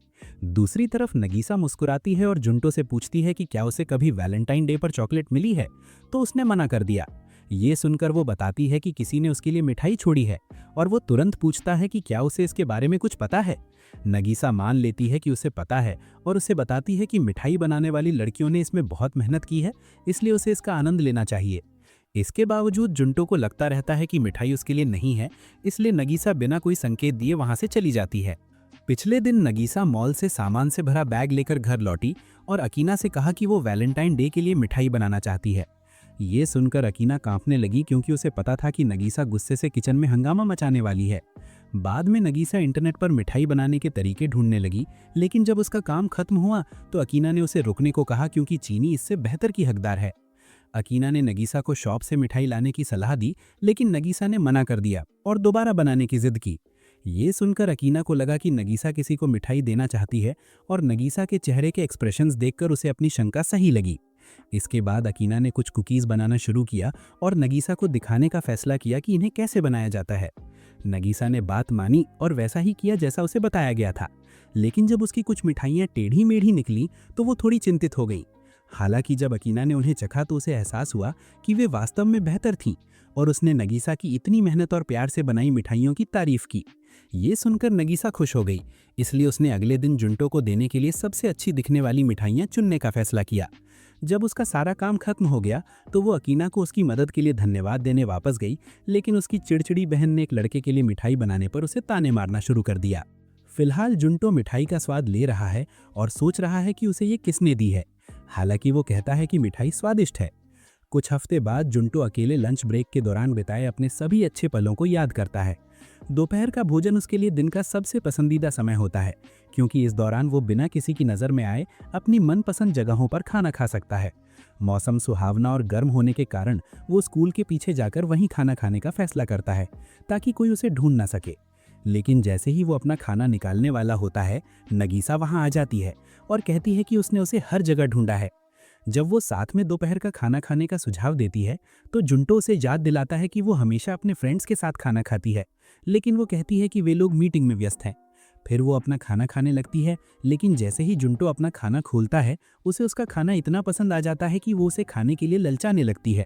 दूसरी तरफ नगीसा मुस्कुराती है और जुंटो से पूछती है कि क्या उसे कभी वैलेंटाइन डे पर चॉकलेट मिली है, तो उसने मना कर दिया। ये सुनकर वो बताती है कि किसी ने उसके लिए मिठाई छोड़ी है और वो तुरंत पूछता है कि क्या उसे इसके बारे में कुछ पता है। नगीसा मान लेती है कि उसे पता है और उसे बताती है कि मिठाई बनाने वाली लड़कियों ने इसमें बहुत मेहनत की है, इसलिए उसे इसका आनंद लेना चाहिए। इसके बावजूद जुंटो को लगता रहता है कि मिठाई उसके लिए नहीं है, इसलिए नगीसा बिना कोई संकेत दिए वहां से चली जाती है। पिछले दिन नगीसा मॉल से सामान से भरा बैग लेकर घर लौटी और अकीना से कहा कि वो वैलेंटाइन डे के लिए मिठाई बनाना चाहती है। ये सुनकर अकीना कांपने लगी क्योंकि उसे पता था कि नगीसा गुस्से से किचन में हंगामा मचाने वाली है। बाद में नगीसा इंटरनेट पर मिठाई बनाने के तरीके ढूंढने लगी, लेकिन जब उसका काम खत्म हुआ तो अकीना ने उसे रुकने को कहा क्योंकि चीनी इससे बेहतर की हकदार है। अकीना ने नगीसा को शॉप से मिठाई लाने की सलाह दी, लेकिन नगीसा ने मना कर दिया और दोबारा बनाने की जिद की। ये सुनकर अकीना को लगा कि नगीसा किसी को मिठाई देना चाहती है और नगीसा के चेहरे के एक्सप्रेशंस देखकर उसे अपनी शंका सही लगी। इसके बाद अकीना ने कुछ कुकीज़ बनाना शुरू किया और नगीसा को दिखाने का फैसला किया कि इन्हें कैसे बनाया जाता है। नगीसा ने बात मानी और वैसा ही किया जैसा उसे बताया गया था। लेकिन जब उसकी कुछ मिठाइयाँ टेढ़ी मेढ़ी निकली तो वो थोड़ी चिंतित हो गई। हालांकि जब अकीना ने उन्हें चखा तो उसे एहसास हुआ कि वे वास्तव में बेहतर थीं और उसने नगीसा की इतनी मेहनत और प्यार से बनाई मिठाइयों की तारीफ की। ये सुनकर नगीसा खुश हो गई, इसलिए उसने अगले दिन जुंटो को देने के लिए सबसे अच्छी दिखने वाली मिठाइयाँ चुनने का फैसला किया। जब उसका सारा काम खत्म हो गया तो वो अकीना को उसकी मदद के लिए धन्यवाद देने वापस गई, लेकिन उसकी चिड़चिड़ी बहन ने एक लड़के के लिए मिठाई बनाने पर उसे ताने मारना शुरू कर दिया। फिलहाल जुंटो मिठाई का स्वाद ले रहा है और सोच रहा है कि उसे ये किसने दी है। हालांकि वो कहता है कि मिठाई स्वादिष्ट है। कुछ हफ्ते बाद जुंटो अकेले लंच ब्रेक के दौरान बिताए अपने सभी अच्छे पलों को याद करता है। दोपहर का भोजन उसके लिए दिन का सबसे पसंदीदा समय होता है क्योंकि इस दौरान वो बिना किसी की नज़र में आए अपनी मनपसंद जगहों पर खाना खा सकता है। मौसम सुहावना और गर्म होने के कारण वो स्कूल के पीछे जाकर वहीं खाना खाने का फैसला करता है ताकि कोई उसे ढूंढ ना सके। लेकिन जैसे ही वो अपना खाना निकालने वाला होता है, नगीसा वहां आ जाती है और कहती है कि उसने उसे हर जगह ढूंढा है। जब वो साथ में दोपहर का खाना खाने का सुझाव देती है तो जुंटो उसे याद दिलाता है कि वो हमेशा अपने फ्रेंड्स के साथ खाना खाती है, लेकिन वो कहती है कि वे लोग मीटिंग में व्यस्त हैं। फिर वो अपना खाना खाने लगती है, लेकिन जैसे ही जुंटो अपना खाना खोलता है उसे उसका खाना इतना पसंद आ जाता है कि वो उसे खाने के लिए ललचाने लगती है।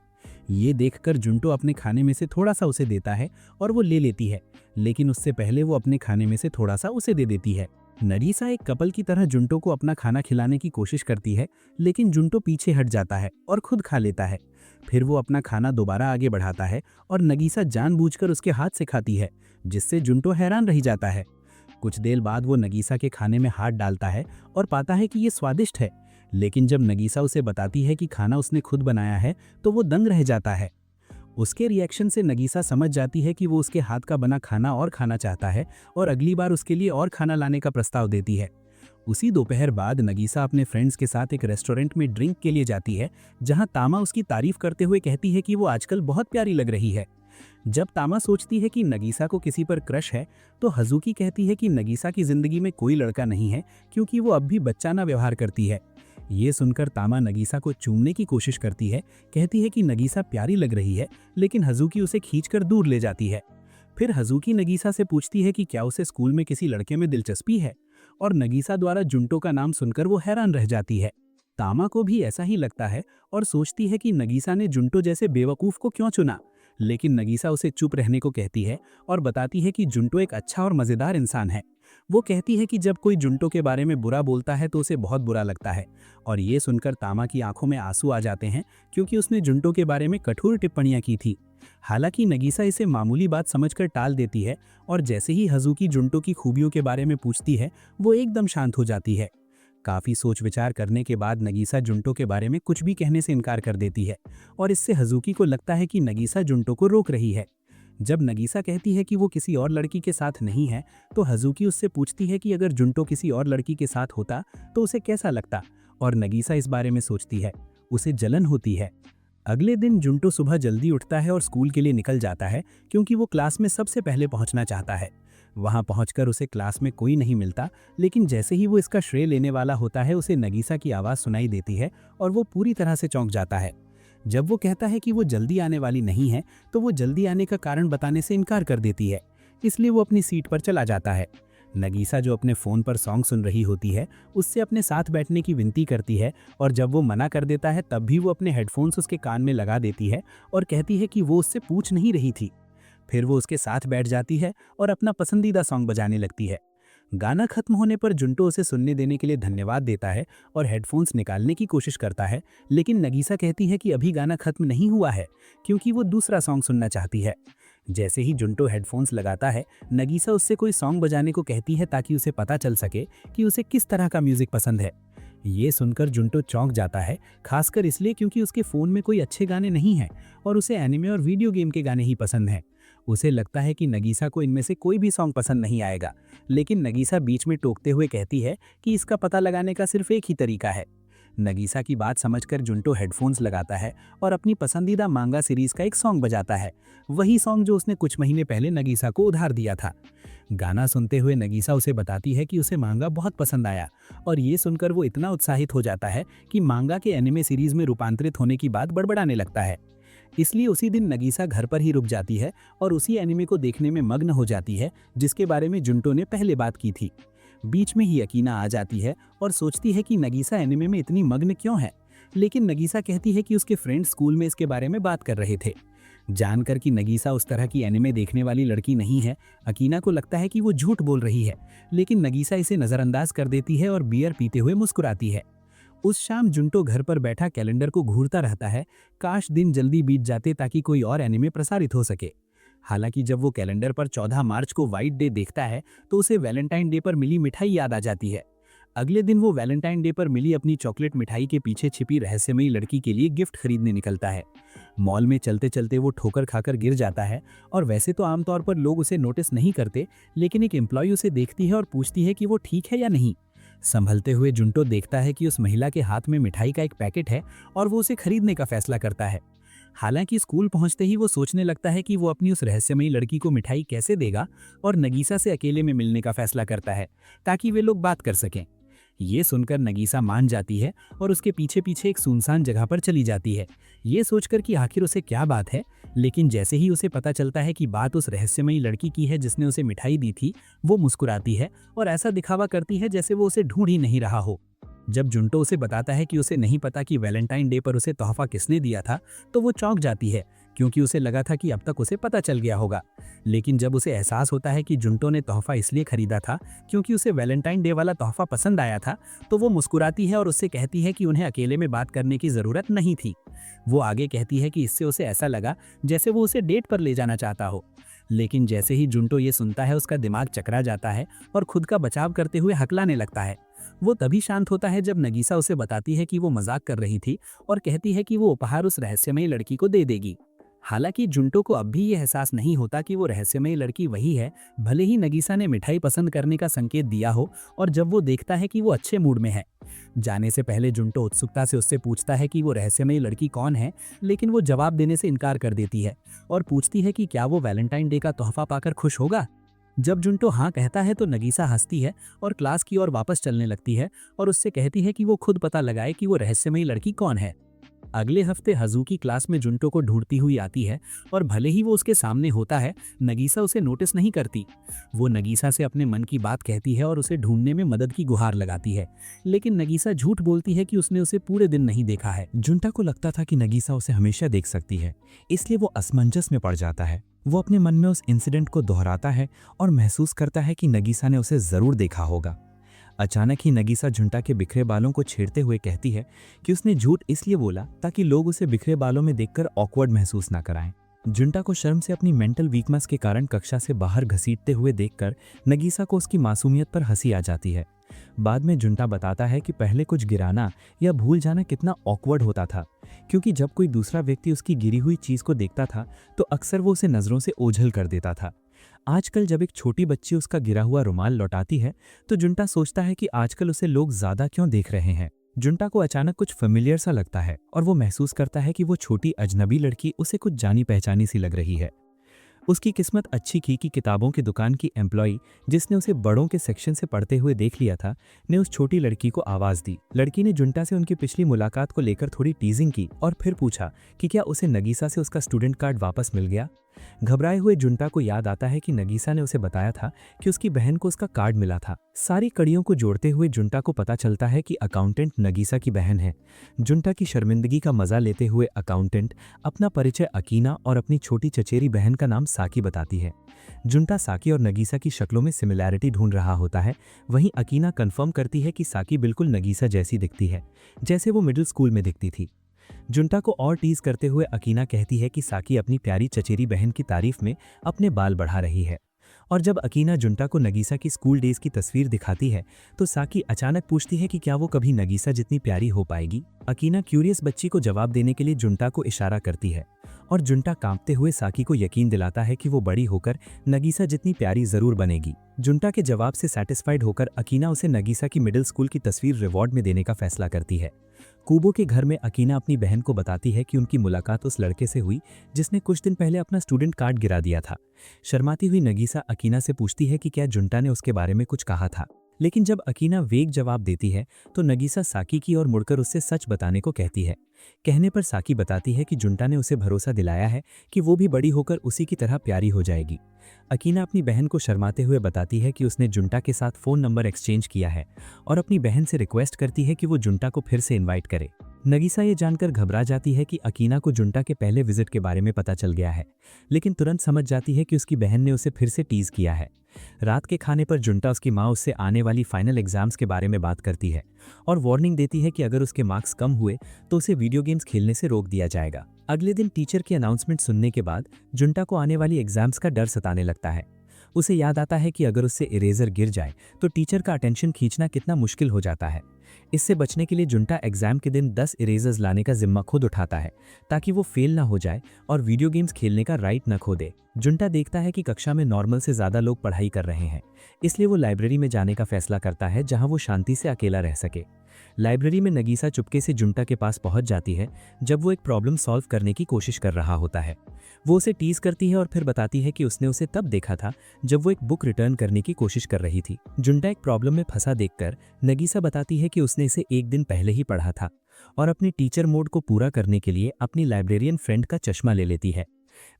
ये देखकर जुंटो अपने खाने में से थोड़ा सा उसे देता है और वो ले लेती है, लेकिन उससे पहले वो अपने खाने में से थोड़ा सा उसे दे देती है। नगीसा एक कपल की तरह जुंटो को अपना खाना खिलाने की कोशिश करती है, लेकिन जुंटो पीछे हट जाता है और खुद खा लेता है। फिर वो अपना खाना दोबारा आगे बढ़ाता है और नगीसा जानबूझकर उसके हाथ से खाती है, जिससे जुंटो हैरान रह जाता है। कुछ देर बाद वो नगीसा के खाने में हाथ डालता है और पाता है कि ये स्वादिष्ट है, लेकिन जब नगीसा उसे बताती है कि खाना उसने खुद बनाया है तो वो दंग रह जाता है। उसके रिएक्शन से नगीसा समझ जाती है कि वो उसके हाथ का बना खाना और खाना चाहता है और अगली बार उसके लिए और खाना लाने का प्रस्ताव देती है। उसी दोपहर बाद नगीसा अपने फ्रेंड्स के साथ एक रेस्टोरेंट में ड्रिंक के लिए जाती है, जहां तामा उसकी तारीफ करते हुए कहती है कि वो आजकल बहुत प्यारी लग रही है। जब तामा सोचती है कि नगीसा को किसी पर क्रश है तो हज़ुकी कहती है कि नगीसा की जिंदगी में कोई लड़का नहीं है क्योंकि वो अब भी बच्चाना व्यवहार करती है। ये सुनकर तामा नगीसा को चूमने की कोशिश करती है, कहती है कि नगीसा प्यारी लग रही है, लेकिन हज़ुकी उसे खींचकर दूर ले जाती है। फिर हज़ुकी नगीसा से पूछती है कि क्या उसे स्कूल में किसी लड़के में दिलचस्पी है, और नगीसा द्वारा जुंटो का नाम सुनकर वो हैरान रह जाती है। तामा को भी ऐसा ही लगता है और सोचती है कि नगीसा ने जुंटो जैसे बेवकूफ़ को क्यों चुना, लेकिन नगीसा उसे चुप रहने को कहती है और बताती है कि जुंटो एक अच्छा और मज़ेदार इंसान है। वो कहती है कि जब कोई जुंटो के बारे में बुरा बोलता है तो उसे बहुत बुरा लगता है, और ये सुनकर तामा की आंखों में आंसू आ जाते हैं क्योंकि उसने जुंटो के बारे में कठोर टिप्पणियां की थी। हालांकि नगीसा इसे मामूली बात समझकर टाल देती है, और जैसे ही हज़ुकी जुंटो की खूबियों के बारे में पूछती है वो एकदम शांत हो जाती है। काफ़ी सोच विचार करने के बाद नगीसा जुंटो के बारे में कुछ भी कहने से इनकार कर देती है, और इससे हज़ुकी को लगता है कि नगीसा जुंटो को रोक रही है। जब नगीसा कहती है कि वो किसी और लड़की के साथ नहीं है, तो हज़ुकी उससे पूछती है कि अगर जुंटो किसी और लड़की के साथ होता तो उसे कैसा लगता, और नगीसा इस बारे में सोचती है। उसे जलन होती है। अगले दिन जुंटो सुबह जल्दी उठता है और स्कूल के लिए निकल जाता है क्योंकि वो क्लास में सबसे पहले पहुंचना चाहता है। वहां पहुंचकर उसे क्लास में कोई नहीं मिलता, लेकिन जैसे ही वो इसका श्रेय लेने वाला होता है उसे नगीसा की आवाज़ सुनाई देती है और वो पूरी तरह से चौंक जाता है। जब वो कहता है कि वो जल्दी आने वाली नहीं है तो वो जल्दी आने का कारण बताने से इनकार कर देती है, इसलिए वो अपनी सीट पर चला जाता है। नगीसा जो अपने फ़ोन पर सॉन्ग सुन रही होती है उससे अपने साथ बैठने की विनती करती है, और जब वो मना कर देता है तब भी वो अपने हेडफोन्स उसके कान में लगा देती है और कहती है कि वो उससे पूछ नहीं रही थी। फिर वो उसके साथ बैठ जाती है और अपना पसंदीदा सॉन्ग बजाने लगती है। गाना खत्म होने पर जुंटो उसे सुनने देने के लिए धन्यवाद देता है और हेडफोन्स निकालने की कोशिश करता है, लेकिन नगीसा कहती है कि अभी गाना खत्म नहीं हुआ है क्योंकि वो दूसरा सॉन्ग सुनना चाहती है। जैसे ही जुंटो हेडफोन्स लगाता है, नगीसा उससे कोई सॉन्ग बजाने को कहती है ताकि उसे पता चल सके कि उसे किस तरह का म्यूजिक पसंद है। ये सुनकर जुंटो चौंक जाता है, खासकर इसलिए क्योंकि उसके फ़ोन में कोई अच्छे गाने नहीं हैं और उसे एनिमे और वीडियो गेम के गाने ही पसंद हैं। उसे लगता है कि नगीसा को इनमें से कोई भी सॉन्ग पसंद नहीं आएगा, लेकिन नगीसा बीच में टोकते हुए कहती है कि इसका पता लगाने का सिर्फ एक ही तरीका है। नगीसा की बात समझकर जुंटो हेडफोन्स लगाता है और अपनी पसंदीदा मांगा सीरीज का एक सॉन्ग बजाता है, वही सॉन्ग जो उसने कुछ महीने पहले नगीसा को उधार दिया था। गाना सुनते हुए नगीसा उसे बताती है कि उसे मांगा बहुत पसंद आया, और ये सुनकर वो इतना उत्साहित हो जाता है कि मांगा के एनिमे सीरीज में रूपांतरित होने की बात बड़बड़ाने लगता है। इसलिए उसी दिन नगीसा घर पर ही रुक जाती है और उसी एनिमे को देखने में मग्न हो जाती है जिसके बारे में जुंटो ने पहले बात की थी। बीच में ही अकीना आ जाती है और सोचती है कि नगीसा एनिमे में इतनी मग्न क्यों है, लेकिन नगीसा कहती है कि उसके फ्रेंड स्कूल में इसके बारे में बात कर रहे थे। जानकर कि नगीसा उस तरह की एनिमे देखने वाली लड़की नहीं है, अकीना को लगता है कि वो झूठ बोल रही है, लेकिन नगीसा इसे नज़रअंदाज कर देती है और बियर पीते हुए मुस्कुराती है। उस शाम जुंटो घर पर बैठा कैलेंडर को घूरता रहता है, काश दिन जल्दी बीत जाते ताकि कोई और एनिमे प्रसारित हो सके। हालांकि जब वो कैलेंडर पर 14 मार्च को व्हाइट डे देखता है तो उसे वैलेंटाइन डे पर मिली मिठाई याद आ जाती है। अगले दिन वो वैलेंटाइन डे पर मिली अपनी चॉकलेट मिठाई के पीछे छिपी रहस्यमयी लड़की के लिए गिफ्ट खरीदने निकलता है। मॉल में चलते चलते वो ठोकर खाकर गिर जाता है, और वैसे तो आमतौर पर लोग उसे नोटिस नहीं करते, लेकिन एक एम्प्लॉय उसे देखती है और पूछती है कि वो ठीक है या नहीं। संभलते हुए जुंटो देखता है कि उस महिला के हाथ में मिठाई का एक पैकेट है और वो उसे खरीदने का फैसला करता है। हालांकि स्कूल पहुंचते ही वो सोचने लगता है कि वो अपनी उस रहस्यमयी लड़की को मिठाई कैसे देगा, और नगीसा से अकेले में मिलने का फैसला करता है ताकि वे लोग बात कर सकें। ये सुनकर नगीसा मान जाती है और उसके पीछे पीछे एक सुनसान जगह पर चली जाती है, ये सोचकर कि आखिर उसे क्या बात है। लेकिन जैसे ही उसे पता चलता है कि बात उस रहस्यमयी लड़की की है जिसने उसे मिठाई दी थी, वो मुस्कुराती है और ऐसा दिखावा करती है जैसे वो उसे ढूंढ ही नहीं रहा हो। जब जुंटो उसे बताता है कि उसे नहीं पता कि वैलेंटाइन डे पर उसे तोहफा किसने दिया था, तो वो चौंक जाती है क्योंकि उसे लगा था कि अब तक उसे पता चल गया होगा। लेकिन जब उसे एहसास होता है कि जुंटो ने तोहफा इसलिए खरीदा था क्योंकि उसे वैलेंटाइन डे वाला तोहफा पसंद आया था, तो वो मुस्कुराती है और उससे कहती है कि उन्हें अकेले में बात करने की ज़रूरत नहीं थी। वो आगे कहती है कि इससे उसे ऐसा लगा जैसे वो उसे डेट पर ले जाना चाहता हो। लेकिन जैसे ही जुंटो ये सुनता है उसका दिमाग चकरा जाता है और खुद का बचाव करते हुए हकलाने लगता है। वो तभी शांत होता है जब नगीसा उसे बताती है कि वो मजाक कर रही थी और कहती है कि वो उपहार उस रहस्यमयी लड़की को दे देगी। हालांकि जुंटो को अब भी ये एहसास नहीं होता कि वो रहस्यमयी लड़की वही है, भले ही नगीसा ने मिठाई पसंद करने का संकेत दिया हो, और जब वो देखता है कि वो अच्छे मूड में है। जाने से पहले जुंटो उत्सुकता से उससे पूछता है कि वो रहस्यमयी लड़की कौन है, लेकिन वो जवाब देने से इनकार कर देती है और पूछती है कि क्या वो वैलेंटाइन डे का तोहफा पाकर खुश होगा। जब जुंटो हाँ कहता है तो नगीसा हंसती है और क्लास की ओर वापस चलने लगती है और उससे कहती है कि वो खुद पता लगाए कि वो रहस्यमयी लड़की कौन है। अगले हफ्ते हज़ूकी क्लास में जुंटो को ढूंढती हुई आती है और भले ही वो उसके सामने होता है, नगीसा उसे नोटिस नहीं करती। वो नगीसा से अपने मन की बात कहती है और उसे ढूंढने में मदद की गुहार लगाती है, लेकिन नगीसा झूठ बोलती है कि उसने उसे पूरे दिन नहीं देखा है। जुंटा को लगता था कि नगीसा उसे हमेशा देख सकती है, इसलिए वो असमंजस में पड़ जाता है। वो अपने मन में उस इंसिडेंट को दोहराता है और महसूस करता है कि नगीसा ने उसे जरूर देखा होगा। अचानक ही नगीसा जुंटा के बिखरे बालों को छेड़ते हुए कहती है कि उसने झूठ इसलिए बोला ताकि लोग उसे बिखरे बालों में देखकर ऑकवर्ड महसूस ना कराएं। जुंटा को शर्म से अपनी मेंटल वीकनेस के कारण कक्षा से बाहर घसीटते हुए देखकर नगीसा को उसकी मासूमियत पर हंसी आ जाती है। बाद में जुंटा बताता है कि पहले कुछ गिराना या भूल जाना कितना ऑकवर्ड होता था, क्योंकि जब कोई दूसरा व्यक्ति उसकी गिरी हुई चीज को देखता था तो अक्सर वो उसे नजरों से ओझल कर देता था। आजकल जब एक छोटी बच्ची उसका गिरा हुआ रुमाल लौटाती है तो जुंटा सोचता है कि आजकल उसे लोग ज्यादा क्यों देख रहे हैं। जुंटा को अचानक कुछ फेमिलियर सा लगता है और वो महसूस करता है कि वो छोटी अजनबी लड़की उसे कुछ जानी पहचानी सी लग रही है। उसकी किस्मत अच्छी की कि किताबों की दुकान की एम्प्लॉई, जिसने उसे बड़ों के सेक्शन से पढ़ते हुए देख लिया था, ने उस छोटी लड़की को आवाज दी। लड़की ने जुंटा से उनकी पिछली मुलाकात को लेकर थोड़ी टीजिंग की और फिर पूछा कि क्या उसे नगीसा से उसका स्टूडेंट कार्ड वापस मिल गया। घबराए हुए जुंटा को याद आता है कि नगीसा ने उसे बताया था कि उसकी बहन को उसका कार्ड मिला था। सारी कड़ियों को जोड़ते हुए जुंटा को पता चलता है कि अकाउंटेंट नगीसा की बहन है। जुंटा की शर्मिंदगी का मजा लेते हुए अकाउंटेंट अपना परिचय अकीना और अपनी छोटी चचेरी बहन का नाम साकी बताती है। जुंटा साकी और नगीसा की शक्लों में सिमिलैरिटी ढूंढ रहा होता है, वहीं अकीना कंफर्म करती है कि साकी बिल्कुल नगीसा जैसी दिखती है, जैसे वो मिडिल स्कूल में दिखती थी। जुंटा को और टीज करते हुए अकीना कहती है कि साकी अपनी प्यारी चचेरी बहन की तारीफ में अपने बाल बढ़ा रही है। और जब अकीना जुंटा को नगीसा की स्कूल डेज की तस्वीर दिखाती है तो साकी अचानक पूछती है कि क्या वो कभी नगीसा जितनी प्यारी हो पाएगी। अकीना क्यूरियस बच्ची को जवाब देने के लिए जुंटा को इशारा करती है और जुंटा कांपते हुए साकी को यकीन दिलाता है कि वो बड़ी होकर नगीसा जितनी प्यारी जरूर बनेगी। जुंटा के जवाब से सैटिस्फाइड होकर अकीना उसे नगीसा की मिडिल स्कूल की तस्वीर रिवॉर्ड में देने का फैसला करती है। कूबो के घर में अकीना अपनी बहन को बताती है कि उनकी मुलाकात उस लड़के से हुई जिसने कुछ दिन पहले अपना स्टूडेंट कार्ड गिरा दिया था। शर्माती हुई नगीसा अकीना से पूछती है कि क्या जुंटा ने उसके बारे में कुछ कहा था, लेकिन जब अकीना वेग जवाब देती है तो नगीसा साकी की ओर मुड़कर उससे सच बताने को कहती है। कहने पर साकी बताती है कि जुंटा ने उसे भरोसा दिलाया है कि वो भी बड़ी होकर उसी की तरह प्यारी हो जाएगी। अकीना अपनी बहन को शर्माते हुए बताती है कि उसने जुंटा के साथ फ़ोन नंबर एक्सचेंज किया है और अपनी बहन से रिक्वेस्ट करती है कि वो जुंटा को फिर से इनवाइट करे। नगीसा ये जानकर घबरा जाती है कि अकीना को जुंटा के पहले विजिट के बारे में पता चल गया है, लेकिन तुरंत समझ जाती है कि उसकी बहन ने उसे फिर से टीज किया है। रात के खाने पर जुंटा उसकी माँ उससे आने वाली फाइनल एग्जाम्स के बारे में बात करती है और वार्निंग देती है कि अगर उसके मार्क्स कम हुए तो उसे वीडियो गेम्स खेलने से रोक दिया जाएगा। अगले दिन टीचर की अनाउंसमेंट सुनने के बाद जुंटा को आने वाली एग्जाम्स का डर सताने लगता है। उसे याद आता है कि अगर उससे इरेजर गिर जाए तो टीचर का अटेंशन खींचना कितना मुश्किल हो जाता है। इससे बचने के लिए जुंटा एग्जाम के दिन 10 इरेजर्स लाने का जिम्मा खुद उठाता है ताकि वो फेल ना हो जाए और वीडियो गेम्स खेलने का राइट न खो दे। जुंटा देखता है कि कक्षा में नॉर्मल से ज़्यादा लोग पढ़ाई कर रहे हैं, इसलिए वो लाइब्रेरी में जाने का फैसला करता है जहां वो शांति से अकेला रह सके। लाइब्रेरी में नगीसा चुपके से जुंटा के पास पहुंच जाती है जब वो एक प्रॉब्लम सॉल्व करने की कोशिश कर रहा होता है। वो उसे टीज करती है और फिर बताती है कि उसने उसे तब देखा था जब वो एक बुक रिटर्न करने की कोशिश कर रही थी। जुंटा एक प्रॉब्लम में फंसा देखकर नगीसा बताती है कि उसने इसे एक दिन पहले ही पढ़ा था और अपनी टीचर मोड को पूरा करने के लिए अपनी लाइब्रेरियन फ्रेंड का चश्मा ले लेती है।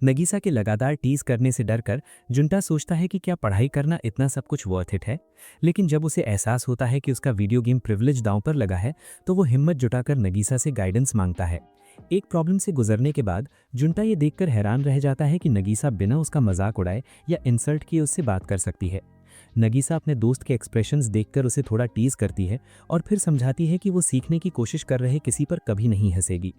नगीसा के लगातार टीज करने से डरकर जुंटा सोचता है कि क्या पढ़ाई करना इतना सब कुछ वर्थ इट है, लेकिन जब उसे एहसास होता है कि उसका वीडियो गेम प्रिविलेज दांव पर लगा है तो वो हिम्मत जुटाकर नगीसा से गाइडेंस मांगता है। एक प्रॉब्लम से गुजरने के बाद जुंटा ये देखकर हैरान रह जाता है कि नगीसा बिना उसका मजाक उड़ाए या इंसल्ट किए उससे बात कर सकती है। नगीसा अपने दोस्त के एक्सप्रेशंस देखकर उसे थोड़ा टीज करती है और फिर समझाती है कि वो सीखने की कोशिश कर रहे किसी पर कभी नहीं हंसेगी।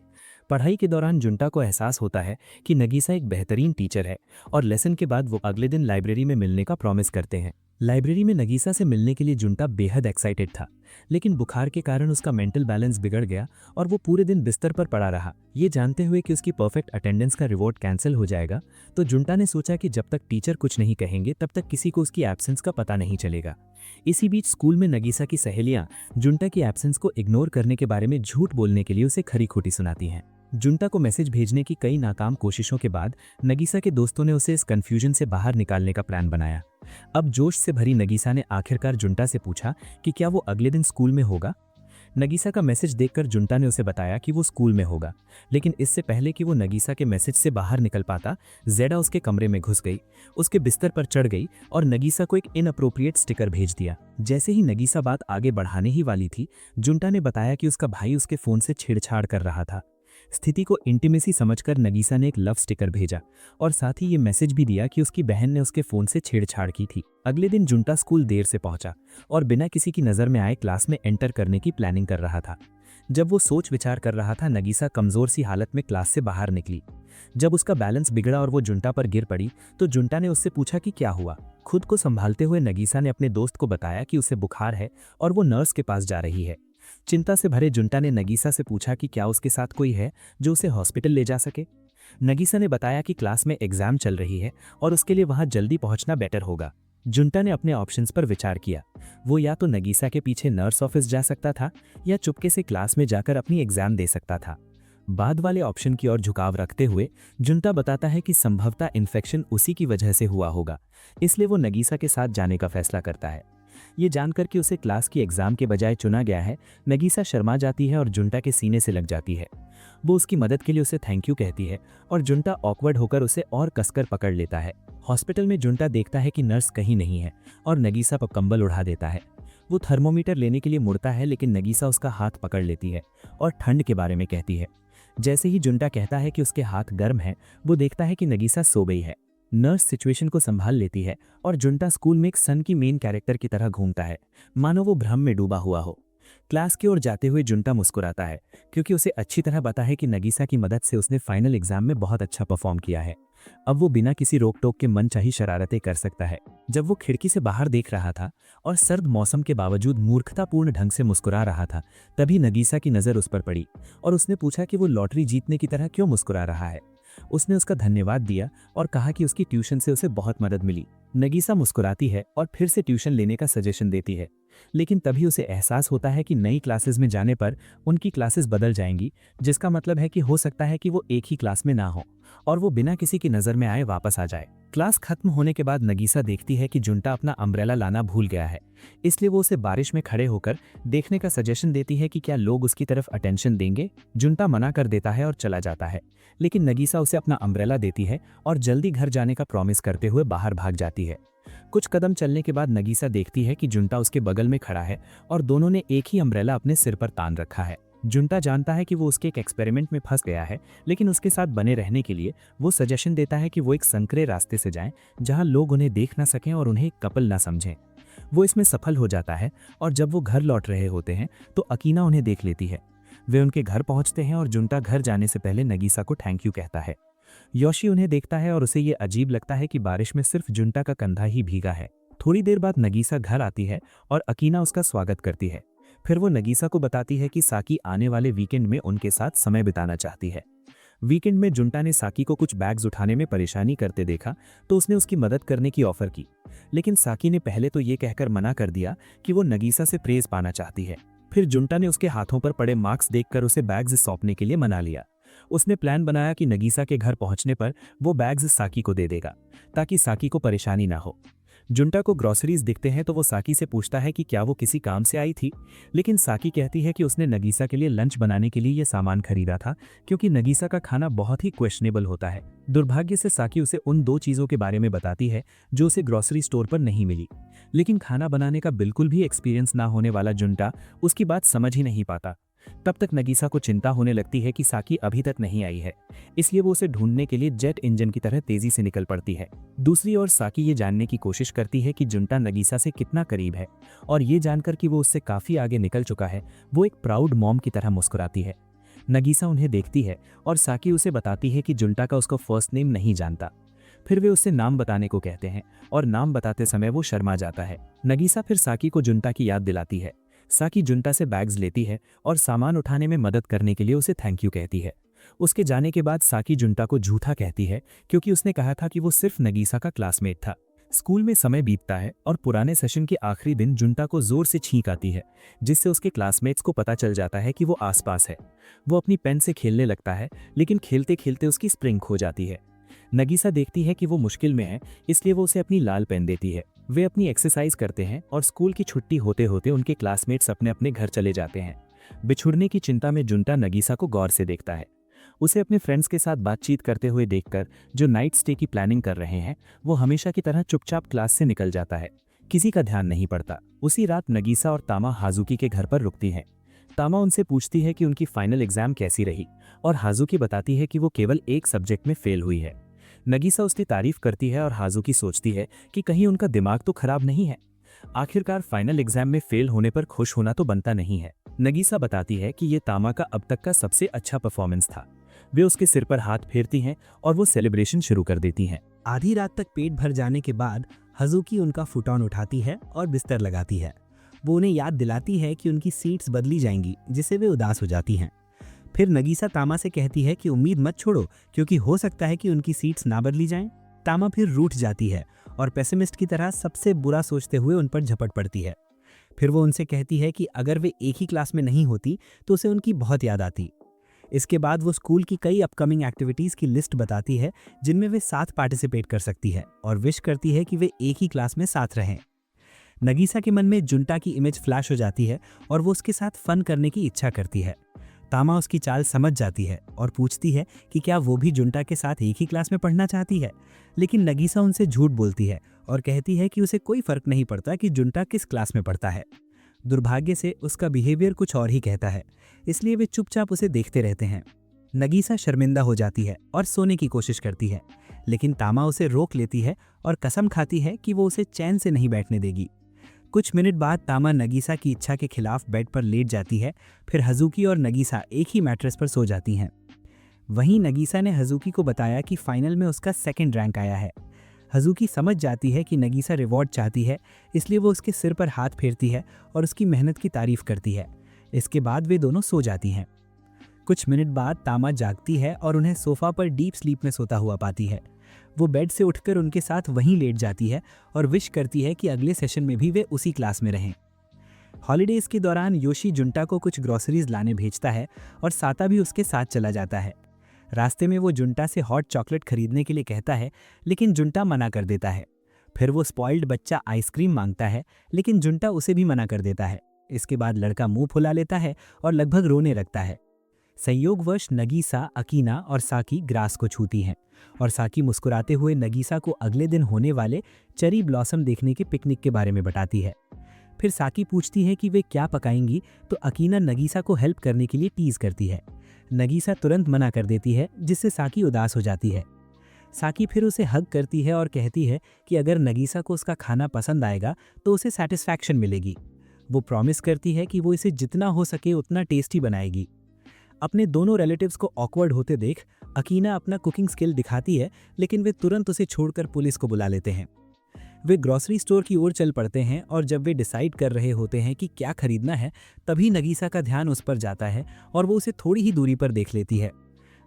पढ़ाई के दौरान जुंटा को एहसास होता है कि नगीसा एक बेहतरीन टीचर है और लेसन के बाद वो अगले दिन लाइब्रेरी में मिलने का प्रॉमिस करते हैं। लाइब्रेरी में नगीसा से मिलने के लिए जुंटा बेहद एक्साइटेड था, लेकिन बुखार के कारण उसका मेंटल बैलेंस बिगड़ गया और वो पूरे दिन बिस्तर पर पड़ा रहा। ये जानते हुए कि उसकी परफेक्ट अटेंडेंस का रिवॉर्ड कैंसिल हो जाएगा तो जुंटा ने सोचा कि जब तक टीचर कुछ नहीं कहेंगे तब तक किसी को उसकी एब्सेंस का पता नहीं चलेगा। इसी बीच स्कूल में नगीसा की सहेलियां जुंटा की एब्सेंस को इग्नोर करने के बारे में झूठ बोलने के लिए उसे खरी खोटी सुनाती हैं। जुंटा को मैसेज भेजने की कई नाकाम कोशिशों के बाद नगीसा के दोस्तों ने उसे इस कंफ्यूजन से बाहर निकालने का प्लान बनाया। अब जोश से भरी नगीसा ने आखिरकार जुंटा से पूछा कि क्या वो अगले दिन स्कूल में होगा। नगीसा का मैसेज देखकर जुंटा ने उसे बताया कि वो स्कूल में होगा, लेकिन इससे पहले कि वो नगीसा के मैसेज से बाहर निकल पाता, जेडा उसके कमरे में घुस गई, उसके बिस्तर पर चढ़ गई और नगीसा को एक इनअप्रोप्रिएट स्टिकर भेज दिया। जैसे ही नगीसा बात आगे बढ़ाने ही वाली थी, जुंटा ने बताया कि उसका भाई उसके फोन से छेड़छाड़ कर रहा था। स्थिति को इंटीमेसी समझकर नगीसा ने एक लव स्टिकर भेजा और साथ ही ये मैसेज भी दिया कि उसकी बहन ने उसके फोन से छेड़छाड़ की थी। अगले दिन जुंटा स्कूल देर से पहुंचा और बिना किसी की नज़र में आए क्लास में एंटर करने की प्लानिंग कर रहा था। जब वो सोच विचार कर रहा था, नगीसा कमजोर सी हालत में क्लास से बाहर निकली। जब उसका बैलेंस बिगड़ा और वो जुंटा पर गिर पड़ी तो जुंटा ने उससे पूछा कि क्या हुआ। खुद को संभालते हुए नगीसा ने अपने दोस्त को बताया कि उसे बुखार है और वो नर्स के पास जा रही है। चिंता से भरे जुंटा ने नगीसा से पूछा कि क्या उसके साथ कोई है जो उसे हॉस्पिटल ले जा सके। नगीसा ने बताया कि क्लास में एग्जाम चल रही है और उसके लिए वहां जल्दी पहुंचना बेटर होगा। जुंटा ने अपने ऑप्शंस पर विचार किया। वो या तो नगीसा के पीछे नर्स ऑफिस जा सकता था या चुपके से क्लास में जाकर अपनी एग्जाम दे सकता था। बाद वाले ऑप्शन की ओर झुकाव रखते हुए जुंटा बताता है कि संभवतः इन्फेक्शन उसी की वजह से हुआ होगा, इसलिए वो नगीसा के साथ जाने का फैसला करता है। ये जानकर कि उसे क्लास की एग्जाम के बजाय चुना गया है, नगीसा शर्मा जाती है और जुंटा के सीने से लग जाती है। वो उसकी मदद के लिए उसे थैंक यू कहती है और जुंटा ऑकवर्ड होकर उसे और कसकर पकड़ लेता है। हॉस्पिटल में जुंटा देखता है कि नर्स कहीं नहीं है और नगीसा पर कंबल उड़ा देता है। वो थर्मोमीटर लेने के लिए मुड़ता है, लेकिन नगीसा उसका हाथ पकड़ लेती है और ठंड के बारे में कहती है। जैसे ही जुंटा कहता है कि उसके हाथ गर्म हैं, वो देखता है कि नगीसा सो गई है। नर्स सिचुएशन को संभाल लेती है और जुंटा स्कूल में एक सन की मेन कैरेक्टर की तरह घूमता है, मानो वो भ्रम में डूबा हुआ हो। क्लास की ओर जाते हुए जुंटा मुस्कुराता है क्योंकि उसे अच्छी तरह पता है कि नगीसा की मदद से उसने फाइनल एग्जाम में बहुत अच्छा परफॉर्म किया है। अब वो बिना किसी रोक टोक के मनचाही शरारतें कर सकता है। जब वो खिड़की से बाहर देख रहा था और सर्द मौसम के बावजूद मूर्खतापूर्ण ढंग से मुस्कुरा रहा था, तभी नगीसा की नज़र उस पर पड़ी और उसने पूछा कि वो लॉटरी जीतने की तरह क्यों मुस्कुरा रहा है। उसने उसका धन्यवाद दिया और कहा कि उसकी ट्यूशन से उसे बहुत मदद मिली। नगीसा मुस्कुराती है और फिर से ट्यूशन लेने का सजेशन देती है, लेकिन तभी उसे एहसास होता है कि नई क्लासेस में जाने पर उनकी क्लासेस बदल जाएंगी, जिसका मतलब है कि हो सकता है कि वो एक ही क्लास में ना हो और वो बिना किसी की नज़र में आए वापस आ जाए। क्लास खत्म होने के बाद नगीसा देखती है कि जुंटा अपना अम्ब्रेला लाना भूल गया है, इसलिए वो उसे बारिश में खड़े होकर देखने का सजेशन देती है कि क्या लोग उसकी तरफ अटेंशन देंगे। जुंटा मना कर देता है और चला जाता है, लेकिन नगीसा उसे अपना अम्ब्रेला देती है और जल्दी घर जाने का प्रॉमिस करते हुए बाहर भाग जाती है। कुछ कदम चलने के बाद नगीसा देखती है कि जुंटा उसके बगल में खड़ा है और दोनों ने एक ही अम्ब्रेला अपने सिर पर तान रखा है। जुंटा जानता है कि वो उसके एक एक्सपेरिमेंट में फंस गया है, लेकिन उसके साथ बने रहने के लिए वो सजेशन देता है कि वो एक संकरे रास्ते से जाएं जहां लोग उन्हें देख ना सकें और उन्हें कपल ना समझें। वो इसमें सफल हो जाता है और जब वो घर लौट रहे होते हैं तो अकीना उन्हें देख लेती है। वे उनके घर पहुंचते हैं और जुंटा घर जाने से पहले नगीसा को थैंक यू कहता है। योशी उन्हें देखता है और उसे ये अजीब लगता है कि बारिश में सिर्फ जुंटा का कंधा ही भीगा है। थोड़ी देर बाद नगीसा घर आती है और अकीना उसका स्वागत करती है। फिर वो नगीसा को बताती है कि साकी आने वाले वीकेंड में उनके साथ समय बिताना चाहती है। वीकेंड में जुंटा ने साकी को कुछ बैग्स उठाने में परेशानी करते देखा तो उसने उसकी मदद करने की ऑफर की, लेकिन साकी ने पहले तो ये कहकर मना कर दिया कि वो नगीसा से प्रेज पाना चाहती है। फिर जुंटा ने उसके हाथों पर पड़े मार्क्स देखकर उसे बैग्स सौंपने के लिए मना लिया। उसने प्लान बनाया कि नगीसा के घर पहुंचने पर वो बैग्स साकी को दे देगा ताकि साकी को परेशानी ना हो। जुंटा को ग्रोसरीज दिखते हैं तो वो साकी से पूछता है कि क्या वो किसी काम से आई थी, लेकिन साकी कहती है कि उसने नगीसा के लिए लंच बनाने के लिए ये सामान खरीदा था क्योंकि नगीसा का खाना बहुत ही क्वेश्चनेबल होता है। दुर्भाग्य से साकी उसे उन दो चीज़ों के बारे में बताती है जो उसे ग्रोसरी स्टोर पर नहीं मिली, लेकिन खाना बनाने का बिल्कुल भी एक्सपीरियंस ना होने वाला जुंटा उसकी बात समझ ही नहीं पाता। तब तक नगीसा को चिंता होने लगती है कि साकी अभी तक नहीं आई है, इसलिए वो उसे ढूंढने के लिए जेट इंजन की तरह तेजी से निकल पड़ती है। दूसरी ओर साकी ये जानने की कोशिश करती है कि जुंटा नगीसा से कितना करीब है और ये जानकर कि वो उससे काफी आगे निकल चुका है, वो एक प्राउड मॉम की तरह मुस्कुराती है। नगीसा उन्हें देखती है और साकी उसे बताती है कि जुंटा का उसका फर्स्ट नेम नहीं जानता। फिर वे उससे नाम बताने को कहते हैं और नाम बताते समय वो शर्मा जाता है। नगीसा फिर साकी को जुंटा की याद दिलाती है। साकी जुंटा से बैग्स लेती है और सामान उठाने में मदद करने के लिए उसे थैंक यू कहती है। उसके जाने के बाद साकी जुंटा को झूठा कहती है क्योंकि उसने कहा था कि वो सिर्फ नगीसा का क्लासमेट था। स्कूल में समय बीतता है और पुराने सेशन के आखिरी दिन जुंटा को जोर से छींक आती है, जिससे उसके क्लासमेट्स को पता चल जाता है कि वो आसपास है। वो अपनी पेन से खेलने लगता है, लेकिन खेलते खेलते उसकी स्प्रिंग खो जाती है। नगीसा देखती है कि वो मुश्किल में है, इसलिए वो उसे अपनी लाल पेन देती है। वे अपनी एक्सरसाइज करते हैं और स्कूल की छुट्टी होते होते उनके क्लासमेट्स अपने अपने घर चले जाते हैं। बिछुड़ने की चिंता में जुंटा नगीसा को गौर से देखता है। उसे अपने फ्रेंड्स के साथ बातचीत करते हुए देखकर जो नाइट स्टे की प्लानिंग कर रहे हैं वो हमेशा की तरह चुपचाप क्लास से निकल जाता है। किसी का ध्यान नहीं पड़ता। उसी रात नगीसा और तामा हाजुकी के घर पर रुकती हैं। तामा उनसे पूछती है कि उनकी फाइनल एग्जाम कैसी रही और हाजुकी बताती है कि वो केवल एक सब्जेक्ट में फेल हुई है। नगीसा उसकी तारीफ करती है और हाजुकी सोचती है कि कहीं उनका दिमाग तो खराब नहीं है। आखिरकार फाइनल एग्जाम में फेल होने पर खुश होना तो बनता नहीं है। नगीसा बताती है कि ये तामा का अब तक का सबसे अच्छा परफॉर्मेंस था। वे उसके सिर पर हाथ फेरती हैं और वो सेलिब्रेशन शुरू कर देती हैं। आधी रात तक पेट भर जाने के बाद हाजुकी उनका फुटॉन उठाती है और बिस्तर लगाती है। वो उन्हें याद दिलाती है कि उनकी सीट्स बदली जाएंगी, जिससे वे उदास हो जाती हैं। फिर नगीसा तामा से कहती है कि उम्मीद मत छोड़ो, क्योंकि हो सकता है कि उनकी सीट्स ना बदली जाएं। तामा फिर रूठ जाती है और पेसिमिस्ट की तरह सबसे बुरा सोचते हुए उन पर झपट पड़ती है। फिर वो उनसे कहती है कि अगर वे एक ही क्लास में नहीं होती तो उसे उनकी बहुत याद आती। इसके बाद वो स्कूल की कई अपकमिंग एक्टिविटीज़ की लिस्ट बताती है जिनमें वे साथ पार्टिसिपेट कर सकती है और विश करती है कि वे एक ही क्लास में साथ रहें। नगीसा के मन में जुंटा की इमेज फ्लैश हो जाती है और वो उसके साथ फन करने की इच्छा करती है। तामा उसकी चाल समझ जाती है और पूछती है कि क्या वो भी जुंटा के साथ एक ही क्लास में पढ़ना चाहती है, लेकिन नगीसा उनसे झूठ बोलती है और कहती है कि उसे कोई फर्क नहीं पड़ता कि जुंटा किस क्लास में पढ़ता है। दुर्भाग्य से उसका बिहेवियर कुछ और ही कहता है, इसलिए वे चुपचाप उसे देखते रहते हैं। नगीसा शर्मिंदा हो जाती है और सोने की कोशिश करती है, लेकिन तामा उसे रोक लेती है और कसम खाती है कि वो उसे चैन से नहीं बैठने देगी। कुछ मिनट बाद तामा नगीसा की इच्छा के खिलाफ बेड पर लेट जाती है। फिर हाजुकी और नगीसा एक ही मैट्रेस पर सो जाती हैं। वहीं नगीसा ने हाजुकी को बताया कि फाइनल में उसका सेकंड रैंक आया है। हाजुकी समझ जाती है कि नगीसा रिवॉर्ड चाहती है, इसलिए वो उसके सिर पर हाथ फेरती है और उसकी मेहनत की तारीफ करती है। इसके बाद वे दोनों सो जाती हैं। कुछ मिनट बाद तामा जागती है और उन्हें सोफा पर डीप स्लीप में सोता हुआ पाती है। वो बेड से उठकर उनके साथ वहीं लेट जाती है और विश करती है कि अगले सेशन में भी वे उसी क्लास में रहें। हॉलीडेज के दौरान योशी जुंटा को कुछ ग्रोसरीज लाने भेजता है और साता भी उसके साथ चला जाता है। रास्ते में वो जुंटा से हॉट चॉकलेट खरीदने के लिए कहता है, लेकिन जुंटा मना कर देता है। फिर वो स्पॉइल्ड बच्चा आइसक्रीम मांगता है, लेकिन जुंटा उसे भी मना कर देता है। इसके बाद लड़का मुंह फुला लेता है और लगभग रोने लगता है। संयोगवश नगीसा, अकीना और साकी ग्रास को छूती हैं और साकी मुस्कुराते हुए नगीसा को अगले दिन होने वाले चेरी ब्लॉसम देखने के पिकनिक के बारे में बताती है। फिर साकी पूछती है कि वे क्या पकाएंगी, तो अकीना नगीसा को हेल्प करने के लिए टीज करती है। नगीसा तुरंत मना कर देती है, जिससे साकी उदास हो जाती है। साकी फिर उसे हग करती है और कहती है कि अगर नगीसा को उसका खाना पसंद आएगा तो उसे सेटिस्फैक्शन मिलेगी। वो प्रॉमिस करती है कि वो इसे जितना हो सके उतना टेस्टी बनाएगी। अपने दोनों रिलेटिव्स को ऑकवर्ड होते देख अकीना अपना कुकिंग स्किल दिखाती है, लेकिन वे तुरंत उसे छोड़कर पुलिस को बुला लेते हैं। वे ग्रोसरी स्टोर की ओर चल पड़ते हैं और जब वे डिसाइड कर रहे होते हैं कि क्या खरीदना है, तभी नगीसा का ध्यान उस पर जाता है और वो उसे थोड़ी ही दूरी पर देख लेती है।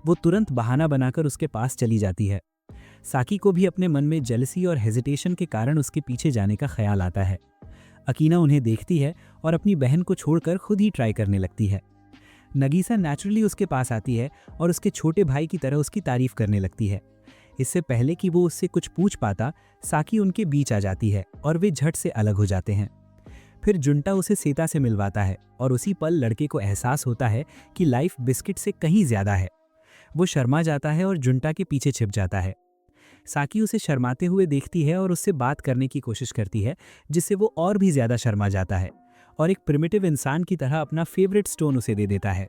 वो तुरंत बहाना बनाकर उसके पास चली जाती है। साकी को भी अपने मन में जेलसी और हेजिटेशन के कारण उसके पीछे जाने का ख्याल आता है। अकीना उन्हें देखती है और अपनी बहन को छोड़कर खुद ही ट्राई करने लगती है। नगीसा नेचुरली उसके पास आती है और उसके छोटे भाई की तरह उसकी तारीफ करने लगती है। इससे पहले कि वो उससे कुछ पूछ पाता, साकी उनके बीच आ जाती है और वे झट से अलग हो जाते हैं। फिर जुंटा उसे सेता से मिलवाता है और उसी पल लड़के को एहसास होता है कि लाइफ बिस्किट से कहीं ज्यादा है। वो शर्मा जाता है और जुंटा के पीछे छिप जाता है। साकी उसे शर्माते हुए देखती है और उससे बात करने की कोशिश करती है, जिससे वो और भी ज्यादा शर्मा जाता है और एक प्रिमिटिव इंसान की तरह अपना फेवरेट स्टोन उसे दे देता है।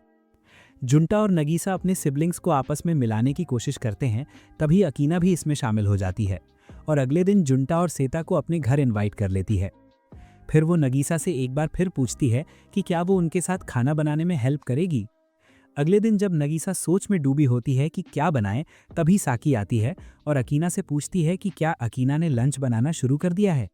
जुंटा और नगीसा अपने सिबलिंग्स को आपस में मिलाने की कोशिश करते हैं, तभी अकीना भी इसमें शामिल हो जाती है और अगले दिन जुंटा और सेता को अपने घर इनवाइट कर लेती है। फिर वो नगीसा से एक बार फिर पूछती है कि क्या वो उनके साथ खाना बनाने में हेल्प करेगी। अगले दिन जब नगीसा सोच में डूबी होती है कि क्या बनाएं, तभी साकी आती है और अकीना से पूछती है कि क्या अकीना ने लंच बनाना शुरू कर दिया है।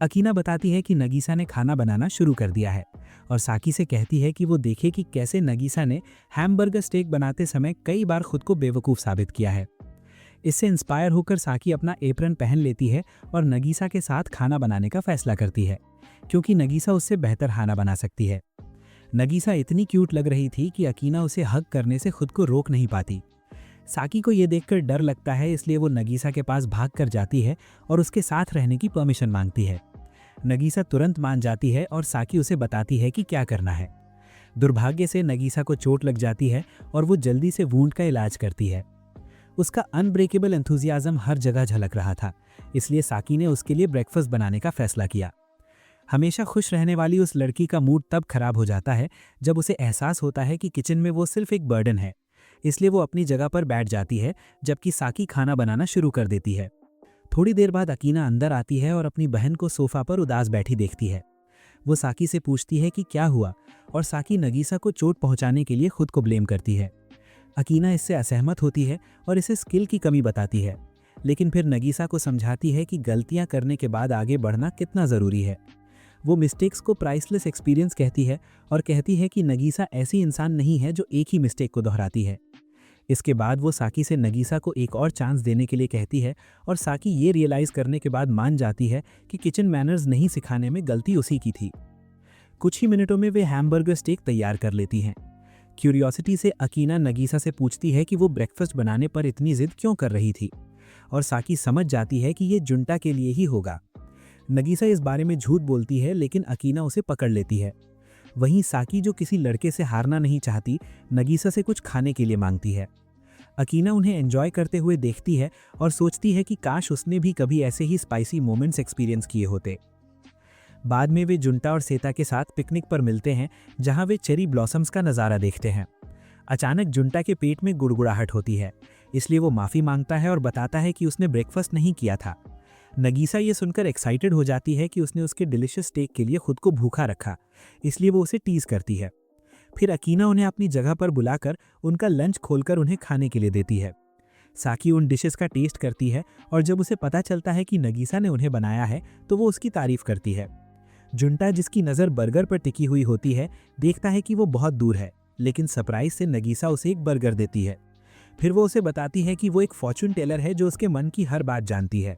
अकीना बताती है कि नगीसा ने खाना बनाना शुरू कर दिया है और साकी से कहती है कि वो देखे कि कैसे नगीसा ने हैमबर्गर स्टेक बनाते समय कई बार खुद को बेवकूफ़ साबित किया है। इससे इंस्पायर होकर साकी अपना एप्रन पहन लेती है और नगीसा के साथ खाना बनाने का फैसला करती है, क्योंकि नगीसा उससे बेहतर खाना बना सकती है। नगीसा इतनी क्यूट लग रही थी कि अकीना उसे हग करने से खुद को रोक नहीं पाती। साकी को यह देखकर डर लगता है, इसलिए वो नगीसा के पास भाग कर जाती है और उसके साथ रहने की परमिशन मांगती है। नगीसा तुरंत मान जाती है और साकी उसे बताती है कि क्या करना है। दुर्भाग्य से नगीसा को चोट लग जाती है और वो जल्दी से वूंड का इलाज करती है। उसका अनब्रेकेबल एंथुजियाज्म हर जगह झलक रहा था, इसलिए साकी ने उसके लिए ब्रेकफास्ट बनाने का फैसला किया। हमेशा खुश रहने वाली उस लड़की का मूड तब खराब हो जाता है जब उसे एहसास होता है कि किचन में वो सिर्फ एक बर्डन है। इसलिए वो अपनी जगह पर बैठ जाती है जबकि साकी खाना बनाना शुरू कर देती है। थोड़ी देर बाद अकीना अंदर आती है और अपनी बहन को सोफा पर उदास बैठी देखती है। वो साकी से पूछती है कि क्या हुआ, और साकी नगीसा को चोट पहुंचाने के लिए खुद को ब्लेम करती है। अकीना इससे असहमत होती है और इसे स्किल की कमी बताती है, लेकिन फिर नगीसा को समझाती है कि गलतियां करने के बाद आगे बढ़ना कितना ज़रूरी है। वो मिस्टेक्स को प्राइसलेस एक्सपीरियंस कहती है और कहती है कि नगीसा ऐसी इंसान नहीं है जो एक ही मिस्टेक को दोहराती है। इसके बाद वो साकी से नगीसा को एक और चांस देने के लिए कहती है और साकी ये रियलाइज़ करने के बाद मान जाती है कि किचन मैनर्स नहीं सिखाने में गलती उसी की थी। कुछ ही मिनटों में वे हैमबर्गर स्टेक तैयार कर लेती हैं। क्यूरियोसिटी से अकीना नगीसा से पूछती है कि वो ब्रेकफास्ट बनाने पर इतनी जिद क्यों कर रही थी, और साकी समझ जाती है कि ये जुंटा के लिए ही होगा। नगीसा इस बारे में झूठ बोलती है, लेकिन अकीना उसे पकड़ लेती है। वहीं साकी, जो किसी लड़के से हारना नहीं चाहती, नगीसा से कुछ खाने के लिए मांगती है। अकीना उन्हें एंजॉय करते हुए देखती है और सोचती है कि काश उसने भी कभी ऐसे ही स्पाइसी मोमेंट्स एक्सपीरियंस किए होते। बाद में वे जुंटा और सेता के साथ पिकनिक पर मिलते हैं, जहां वे चेरी ब्लॉसम्स का नज़ारा देखते हैं। अचानक जुंटा के पेट में गुड़गुड़ाहट होती है, इसलिए वो माफ़ी मांगता है और बताता है कि उसने ब्रेकफास्ट नहीं किया था। नगीसा ये सुनकर एक्साइटेड हो जाती है कि उसने उसके डिलिशियस स्टेक के लिए खुद को भूखा रखा, इसलिए वो उसे टीज करती है। फिर अकीना उन्हें अपनी जगह पर बुलाकर उनका लंच खोलकर उन्हें खाने के लिए देती है। साकी उन डिशेस का टेस्ट करती है और जब उसे पता चलता है कि नगीसा ने उन्हें बनाया है तो वो उसकी तारीफ करती है। जुंटा, जिसकी नज़र बर्गर पर टिकी हुई होती है, देखता है कि वो बहुत दूर है, लेकिन सरप्राइज से नगीसा उसे एक बर्गर देती है। फिर वो उसे बताती है कि वो एक फॉर्चून टेलर है जो उसके मन की हर बात जानती है।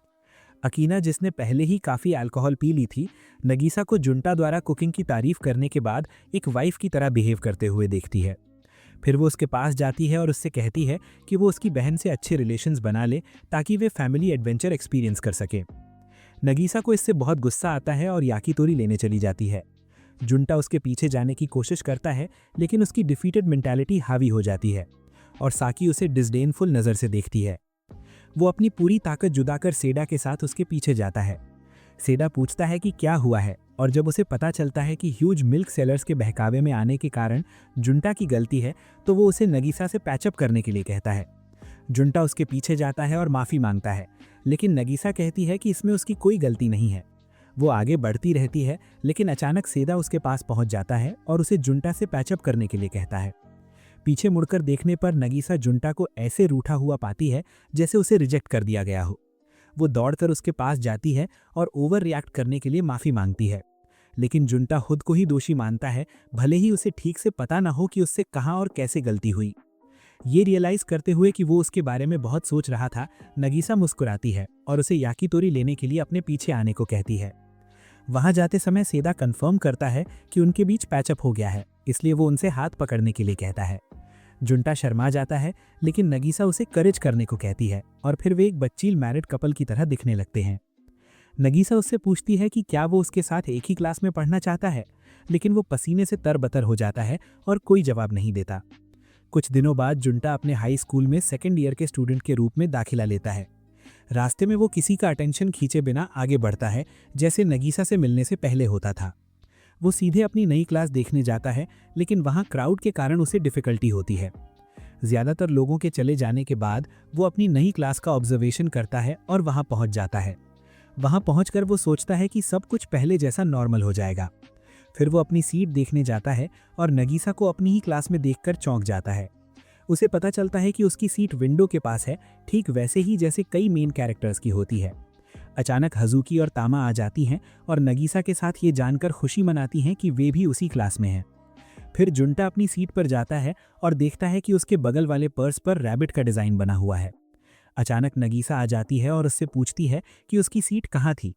अकीना, जिसने पहले ही काफ़ी अल्कोहल पी ली थी, नगीसा को जुंटा द्वारा कुकिंग की तारीफ करने के बाद एक वाइफ की तरह बिहेव करते हुए देखती है। फिर वो उसके पास जाती है और उससे कहती है कि वो उसकी बहन से अच्छे रिलेशंस बना ले ताकि वे फैमिली एडवेंचर एक्सपीरियंस कर सके। नगीसा को इससे बहुत गुस्सा आता है और याकीतोरी लेने चली जाती है। जुंटा उसके पीछे जाने की कोशिश करता है, लेकिन उसकी डिफीटेड मेंटालिटी हावी हो जाती है और साकी उसे डिसडेनफुल नज़र से देखती है। वो अपनी पूरी ताकत जुटाकर सेडा के साथ उसके पीछे जाता है। सेडा पूछता है कि क्या हुआ है, और जब उसे पता चलता है कि ह्यूज मिल्क सेलर्स के बहकावे में आने के कारण जुंटा की गलती है, तो वो उसे नगीसा से पैचअप करने के लिए कहता है। जुंटा उसके पीछे जाता है और माफ़ी मांगता है, लेकिन नगीसा कहती है कि इसमें उसकी कोई गलती नहीं है। वो आगे बढ़ती रहती है, लेकिन अचानक सेडा उसके पास पहुंच जाता है और उसे जुंटा से पैचअप करने के लिए कहता है। पीछे मुड़कर देखने पर नगीसा जुंटा को ऐसे रूठा हुआ पाती है जैसे उसे रिजेक्ट कर दिया गया हो। वो दौड़कर उसके पास जाती है और ओवर रिएक्ट करने के लिए माफ़ी मांगती है, लेकिन जुंटा खुद को ही दोषी मानता है, भले ही उसे ठीक से पता ना हो कि उससे कहाँ और कैसे गलती हुई। ये रियलाइज़ करते हुए कि वो उसके बारे में बहुत सोच रहा था, नगीसा मुस्कुराती है और उसे याकीतोरी लेने के लिए अपने पीछे आने को कहती है। वहाँ जाते समय सेदा कंफर्म करता है कि उनके बीच पैचअप हो गया है, इसलिए वो उनसे हाथ पकड़ने के लिए कहता है। जुंटा शर्मा जाता है, लेकिन नगीसा उसे करेज करने को कहती है और फिर वे एक बच्चील मैरिड कपल की तरह दिखने लगते हैं। नगीसा उससे पूछती है कि क्या वो उसके साथ एक ही क्लास में पढ़ना चाहता है, लेकिन वो पसीने से तरबतर हो जाता है और कोई जवाब नहीं देता। कुछ दिनों बाद जुंटा अपने हाई स्कूल में सेकेंड ईयर के स्टूडेंट के रूप में दाखिला लेता है। रास्ते में वो किसी का अटेंशन खींचे बिना आगे बढ़ता है, जैसे नगीसा से मिलने से पहले होता था। वो सीधे अपनी नई क्लास देखने जाता है, लेकिन वहाँ क्राउड के कारण उसे डिफ़िकल्टी होती है। ज़्यादातर लोगों के चले जाने के बाद वो अपनी नई क्लास का ऑब्जर्वेशन करता है और वहाँ पहुँच जाता है। वहाँ पहुँचकर वो सोचता है कि सब कुछ पहले जैसा नॉर्मल हो जाएगा। फिर वो अपनी सीट देखने जाता है और नगीसा को अपनी ही क्लास में देखकर चौंक जाता है। उसे पता चलता है कि उसकी सीट विंडो के पास है, ठीक वैसे ही जैसे कई मेन कैरेक्टर्स की होती है। अचानक हज़ुकी और तामा आ जाती हैं और नगीसा के साथ ये जानकर खुशी मनाती हैं कि वे भी उसी क्लास में हैं। फिर जुंटा अपनी सीट पर जाता है और देखता है कि उसके बगल वाले पर्स पर रैबिट का डिज़ाइन बना हुआ है। अचानक नगीसा आ जाती है और उससे पूछती है कि उसकी सीट कहाँ थी।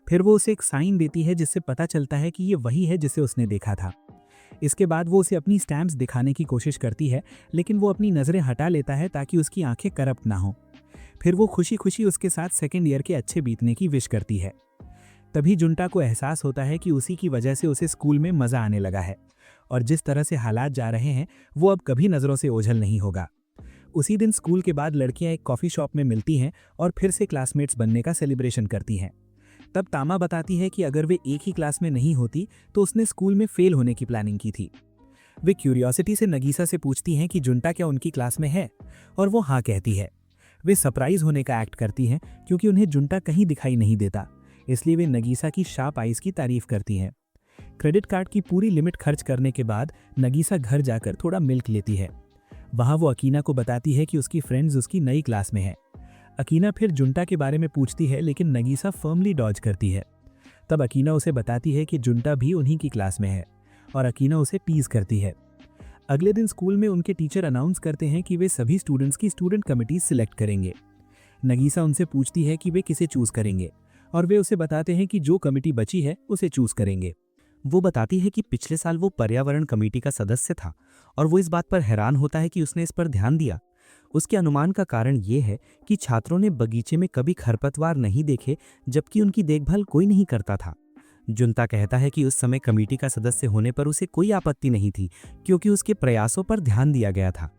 फिर वो उसे एक साइन देती है जिससे पता चलता है कि ये वही है जिसे उसने देखा था। इसके बाद वो उसे अपनी स्टैम्प्स दिखाने की कोशिश करती है, लेकिन वो अपनी नज़रें हटा लेता है ताकि उसकी आंखें करप्ट ना हो। फिर वो खुशी खुशी उसके साथ सेकेंड ईयर के अच्छे बीतने की विश करती है। तभी जुंटा को एहसास होता है कि उसी की वजह से उसे स्कूल में मज़ा आने लगा है और जिस तरह से हालात जा रहे हैं वो अब कभी नज़रों से ओझल नहीं होगा। उसी दिन स्कूल के बाद लड़कियां एक कॉफ़ी शॉप में मिलती हैं और फिर से क्लासमेट्स बनने का सेलिब्रेशन करती हैं। तब तामा बताती है कि अगर वे एक ही क्लास में नहीं होती तो उसने स्कूल में फेल होने की प्लानिंग की थी। वे क्यूरियोसिटी से नगीसा से पूछती हैं कि जुंटा क्या उनकी क्लास में है, और वो हाँ कहती है। वे सरप्राइज होने का एक्ट करती हैं क्योंकि उन्हें जुंटा कहीं दिखाई नहीं देता, इसलिए वे नगीसा की शार्प आइज की तारीफ करती हैं। क्रेडिट कार्ड की पूरी लिमिट खर्च करने के बाद नगीसा घर जाकर थोड़ा मिल्क लेती है। वहाँ वो अकीना को बताती है कि उसकी फ्रेंड्स उसकी नई क्लास में है। अकीना फिर जुंटा के बारे में पूछती है लेकिन नगीसा फर्मली डॉज करती है। तब अकीना उसे बताती है कि जुंटा भी उन्हीं की क्लास में है और अकीना उसे टीज करती है। अगले दिन स्कूल में उनके टीचर अनाउंस करते हैं कि वे सभी स्टूडेंट्स की स्टूडेंट कमिटी सिलेक्ट करेंगे। नगीसा उनसे पूछती है कि वे किसे चूज करेंगे और वे उसे बताते हैं कि जो कमिटी बची है उसे चूज करेंगे। वो बताती है कि पिछले साल वो पर्यावरण कमेटी का सदस्य था और वो इस बात पर हैरान होता है कि उसने इस पर ध्यान दिया। उसके अनुमान का कारण ये है कि छात्रों ने बगीचे में कभी खरपतवार नहीं देखे, जबकि उनकी देखभाल कोई नहीं करता था। जुंता कहता है कि उस समय कमेटी का सदस्य होने पर उसे कोई आपत्ति नहीं थी क्योंकि उसके प्रयासों पर ध्यान दिया गया था।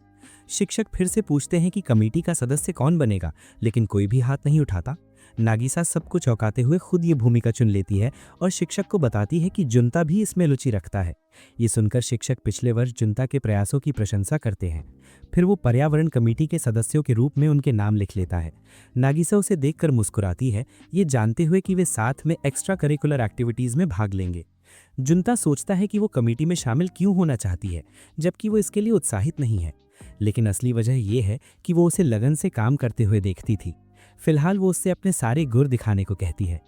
शिक्षक फिर से पूछते हैं कि कमेटी का सदस्य कौन बनेगा, लेकिन कोई भी हाथ नहीं उठाता। नागिसा सबको चौंकाते हुए खुद ये भूमिका चुन लेती है और शिक्षक को बताती है कि जुंता भी इसमें रुचि रखता है। ये सुनकर शिक्षक पिछले वर्ष जुंता के प्रयासों की प्रशंसा करते हैं। फिर वो पर्यावरण कमेटी के सदस्यों के रूप में उनके नाम लिख लेता है। नागिसा उसे देखकर मुस्कुराती है, ये जानते हुए कि वे साथ में एक्स्ट्रा करिकुलर एक्टिविटीज़ में भाग लेंगे। जुंता सोचता है कि वो कमेटी में शामिल क्यों होना चाहती है, जबकि वो इसके लिए उत्साहित नहीं है। लेकिन असली वजह ये है कि वो उसे लगन से काम करते हुए देखती थी। फिलहाल वो उससे अपने सारे गुर दिखाने को कहती है।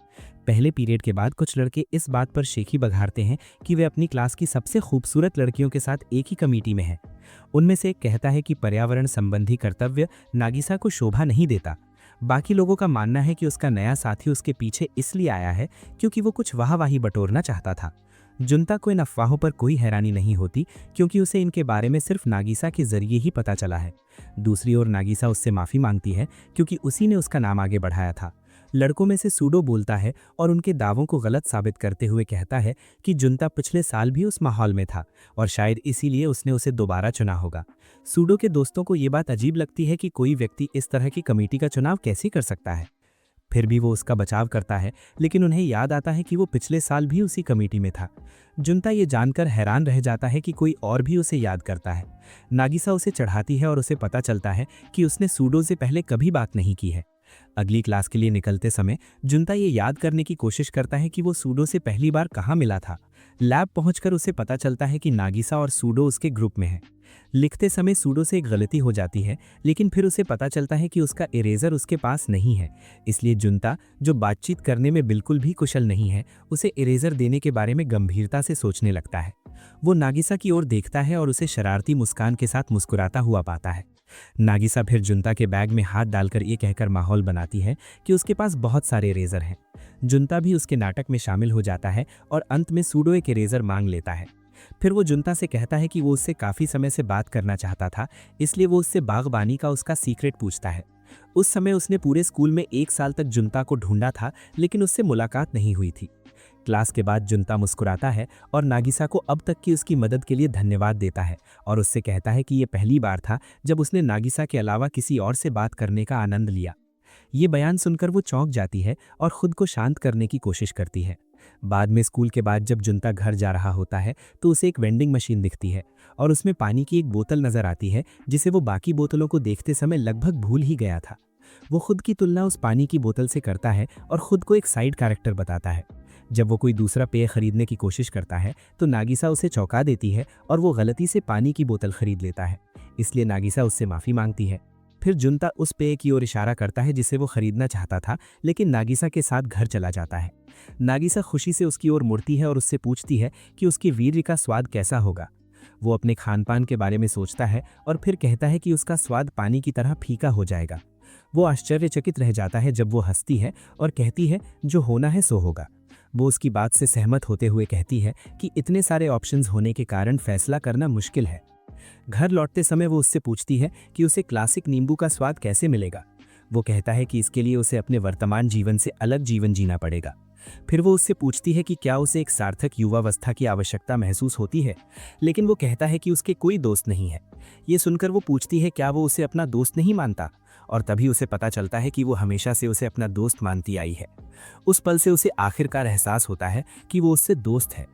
पहले पीरियड के बाद कुछ लड़के इस बात पर शेखी बघारते हैं कि वे अपनी क्लास की सबसे खूबसूरत लड़कियों के साथ एक ही कमेटी में हैं। उनमें से एक कहता है कि पर्यावरण संबंधी कर्तव्य नागिसा को शोभा नहीं देता। बाकी लोगों का मानना है कि उसका नया साथी उसके पीछे इसलिए आया है क्योंकि वो कुछ वाहवाही बटोरना चाहता था। जुंता को इन अफवाहों पर कोई हैरानी नहीं होती क्योंकि उसे इनके बारे में सिर्फ नागिसा के जरिए ही पता चला है। दूसरी ओर नागिसा उससे माफ़ी मांगती है क्योंकि उसी ने उसका नाम आगे बढ़ाया था। लड़कों में से सूडो बोलता है और उनके दावों को गलत साबित करते हुए कहता है कि जुंता पिछले साल भी उस माहौल में था और शायद इसीलिए उसने उसे दोबारा चुना होगा। सूडो के दोस्तों को ये बात अजीब लगती है कि कोई व्यक्ति इस तरह की कमेटी का चुनाव कैसे कर सकता है। फिर भी वो उसका बचाव करता है, लेकिन उन्हें याद आता है कि वो पिछले साल भी उसी कमेटी में था। जुंता ये जानकर हैरान रह जाता है कि कोई और भी उसे याद करता है। नागिसा उसे चढ़ाती है और उसे पता चलता है कि उसने सूडो से पहले कभी बात नहीं की है। अगली क्लास के लिए निकलते समय जुंता ये याद करने की कोशिश करता है कि वो सूडो से पहली बार कहाँ मिला था। लैब पहुंचकर उसे पता चलता है कि नागिसा और सूडो उसके ग्रुप में है। लिखते समय सूडो से एक गलती हो जाती है, लेकिन फिर उसे पता चलता है कि उसका इरेजर उसके पास नहीं है। इसलिए जुंता, जो बातचीत करने में बिल्कुल भी कुशल नहीं है, उसे इरेजर देने के बारे में गंभीरता से सोचने लगता है। वो नागिसा की ओर देखता है और उसे शरारती मुस्कान के साथ मुस्कुराता हुआ पाता है। नागिसा फिर जुंता के बैग में हाथ डालकर ये कहकर माहौल बनाती है कि उसके पास बहुत सारे इरेजर हैं। जुंता भी उसके नाटक में शामिल हो जाता है और अंत में सूडो एक इरेजर मांग लेता है। फिर वो जुंता से कहता है कि वो उससे काफ़ी समय से बात करना चाहता था, इसलिए वो उससे बागबानी का उसका सीक्रेट पूछता है। उस समय उसने पूरे स्कूल में 1 साल तक जुंता को ढूंढा था, लेकिन उससे मुलाकात नहीं हुई थी। क्लास के बाद जुंता मुस्कुराता है और नागिसा को अब तक की उसकी मदद के लिए धन्यवाद देता है और उससे कहता है कि ये पहली बार था जब उसने नागिसा के अलावा किसी और से बात करने का आनंद लिया। ये बयान सुनकर वो चौंक जाती है और खुद को शांत करने की कोशिश करती है। बाद में स्कूल के बाद जब जुंता घर जा रहा होता है तो उसे एक वेंडिंग मशीन दिखती है और उसमें पानी की एक बोतल नजर आती है जिसे वो बाकी बोतलों को देखते समय लगभग भूल ही गया था। वो खुद की तुलना उस पानी की बोतल से करता है और खुद को एक साइड कैरेक्टर बताता है। जब वो कोई दूसरा पेय खरीदने की कोशिश करता है तो नागिसा उसे चौंका देती है और वो गलती से पानी की बोतल खरीद लेता है, इसलिए नागिसा उससे माफ़ी मांगती है। फिर जुंता उस पेय की ओर इशारा करता है जिसे वो खरीदना चाहता था, लेकिन नागिसा के साथ घर चला जाता है। नागिसा खुशी से उसकी ओर मुड़ती है और उससे पूछती है कि उसके वीर्य का स्वाद कैसा होगा। वो अपने खान पान के बारे में सोचता है और फिर कहता है कि उसका स्वाद पानी की तरह फीका हो जाएगा। वो आश्चर्यचकित रह जाता है जब वो हंसती है और कहती है जो होना है सो होगा। वो उसकी बात से सहमत होते हुए कहती है कि इतने सारे ऑप्शंस होने के कारण फैसला करना मुश्किल है। घर लौटते समय वो उससे पूछती है कि उसे क्लासिक नींबू का स्वाद कैसे मिलेगा। वो कहता है कि इसके लिए उसे अपने वर्तमान जीवन से अलग जीवन जीना पड़ेगा। फिर वो उससे पूछती है कि क्या उसे एक सार्थक युवावस्था की आवश्यकता महसूस होती है, लेकिन वो कहता है कि उसके कोई दोस्त नहीं है। ये सुनकर वो पूछती है क्या वो उसे अपना दोस्त नहीं मानता, और तभी उसे पता चलता है कि वो हमेशा से उसे अपना दोस्त मानती आई है। उस पल से उसे आखिरकार एहसास होता है कि वो उससे दोस्त है।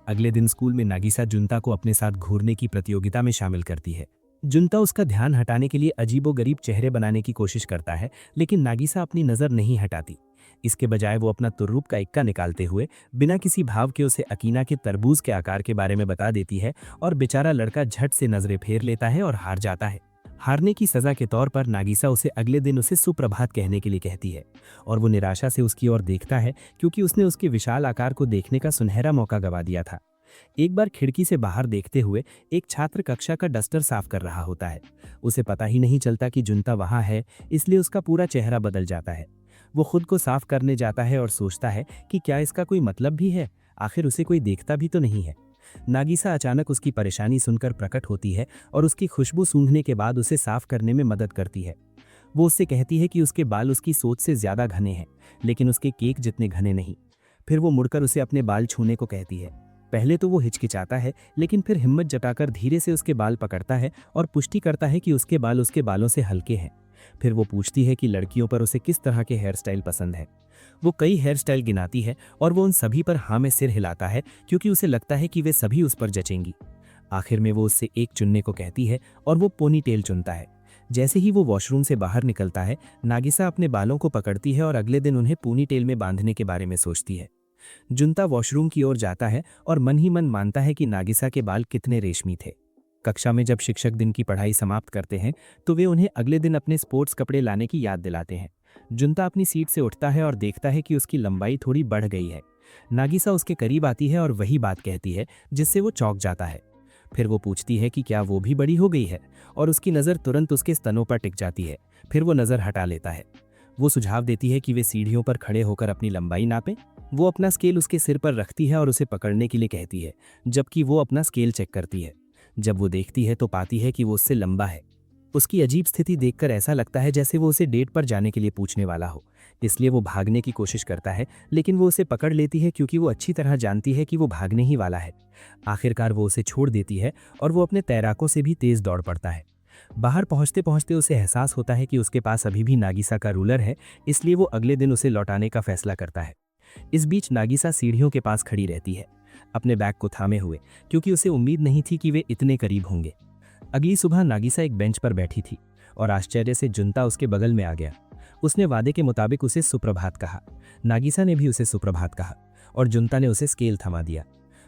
अगले दिन स्कूल में नागिसा जुनता को अपने साथ घूरने की प्रतियोगिता में शामिल करती है। जुनता उसका ध्यान हटाने के लिए अजीबोगरीब चेहरे बनाने की कोशिश करता है, लेकिन नागिसा अपनी नज़र नहीं हटाती। इसके बजाय वो अपना तुर्रुप का इक्का निकालते हुए बिना किसी भाव के उसे अकीना के तरबूज के आकार के बारे में बता देती है, और बेचारा लड़का झट से नजरें फेर लेता है और हार जाता है। हारने की सजा के तौर पर नागिसा उसे अगले दिन उसे सुप्रभात कहने के लिए कहती है, और वो निराशा से उसकी ओर देखता है क्योंकि उसने उसके विशाल आकार को देखने का सुनहरा मौका गवा दिया था। एक बार खिड़की से बाहर देखते हुए एक छात्र कक्षा का डस्टर साफ कर रहा होता है। उसे पता ही नहीं चलता कि जुनता वहां है, इसलिए उसका पूरा चेहरा बदल जाता है। वो खुद को साफ करने जाता है और सोचता है कि क्या इसका कोई मतलब भी है, आखिर उसे कोई देखता भी तो नहीं है। नागिसा अचानक उसकी परेशानी सुनकर प्रकट होती है और उसकी खुशबू सूंघने के बाद उसे साफ करने में मदद करती है। वो उससे कहती है कि उसके बाल उसकी सोच से ज्यादा घने हैं, लेकिन उसके केक जितने घने नहीं। फिर वो मुड़कर उसे अपने बाल छूने को कहती है। पहले तो वो हिचकिचाता है, लेकिन फिर हिम्मत जताकर धीरे से उसके बाल पकड़ता है और पुष्टि करता है कि उसके बाल उसके बालों से हल्के हैं। फिर वो पूछती है कि लड़कियों पर उसे किस तरह के हेयर स्टाइल पसंद है। वो कई हेयर स्टाइल गिनाती है और वो उन सभी पर हाँ में सिर हिलाता है, क्योंकि उसे लगता है कि वे सभी उस पर जचेंगी। आखिर में वो उससे एक चुनने को कहती है और वो पोनी टेल चुनता है। जैसे ही वो वॉशरूम से बाहर निकलता है, नागिसा अपने बालों को पकड़ती है और अगले दिन उन्हें पोनी टेल में बांधने के बारे में सोचती है। जुनता वॉशरूम की ओर जाता है और मन ही मन मानता है कि नागिसा के बाल कितने रेशमी थे। कक्षा में जब शिक्षक दिन की पढ़ाई समाप्त करते हैं तो वे उन्हें अगले दिन अपने स्पोर्ट्स कपड़े लाने की याद दिलाते हैं। जुनता अपनी सीट से उठता है और देखता है कि उसकी लंबाई थोड़ी बढ़ गई है। नागिसा उसके करीब आती है और वही बात कहती है जिससे वो चौंक जाता है। फिर वो पूछती है कि क्या वो भी बड़ी हो गई है, और उसकी नज़र तुरंत उसके स्तनों पर टिक जाती है। फिर वो नज़र हटा लेता है। वो सुझाव देती है कि वे सीढ़ियों पर खड़े होकर अपनी लंबाई नापें। वो अपना स्केल उसके सिर पर रखती है और उसे पकड़ने के लिए कहती है, जबकि वो अपना स्केल चेक करती है। जब वो देखती है तो पाती है कि वो उससे लंबा है। उसकी अजीब स्थिति देखकर ऐसा लगता है जैसे वो उसे डेट पर जाने के लिए पूछने वाला हो। इसलिए वो भागने की कोशिश करता है, लेकिन वो उसे पकड़ लेती है क्योंकि वो अच्छी तरह जानती है कि वो भागने ही वाला है। आखिरकार वो उसे छोड़ देती है और वो अपने तैराकों से भी तेज दौड़ पड़ता है। बाहर पहुंचते पहुंचते उसे एहसास होता है कि उसके पास अभी भी नागिसा का रूलर है, इसलिए वो अगले दिन उसे लौटाने का फैसला करता है। इस बीच नागिसा सीढ़ियों के पास खड़ी रहती है, अपने बैग को थामे हुए, क्योंकि उसे उम्मीद नहीं थी कि वे इतने करीब होंगे। अगली सुबह नागिसा एक बेंच पर बैठी थी और आश्चर्य से जुनता उसके बगल में आ गया। उसने वादे के मुताबिक उसे सुप्रभात कहा। नागिसा ने भी उसे सुप्रभात कहा और जुनता ने उसे स्केल थमा दिया।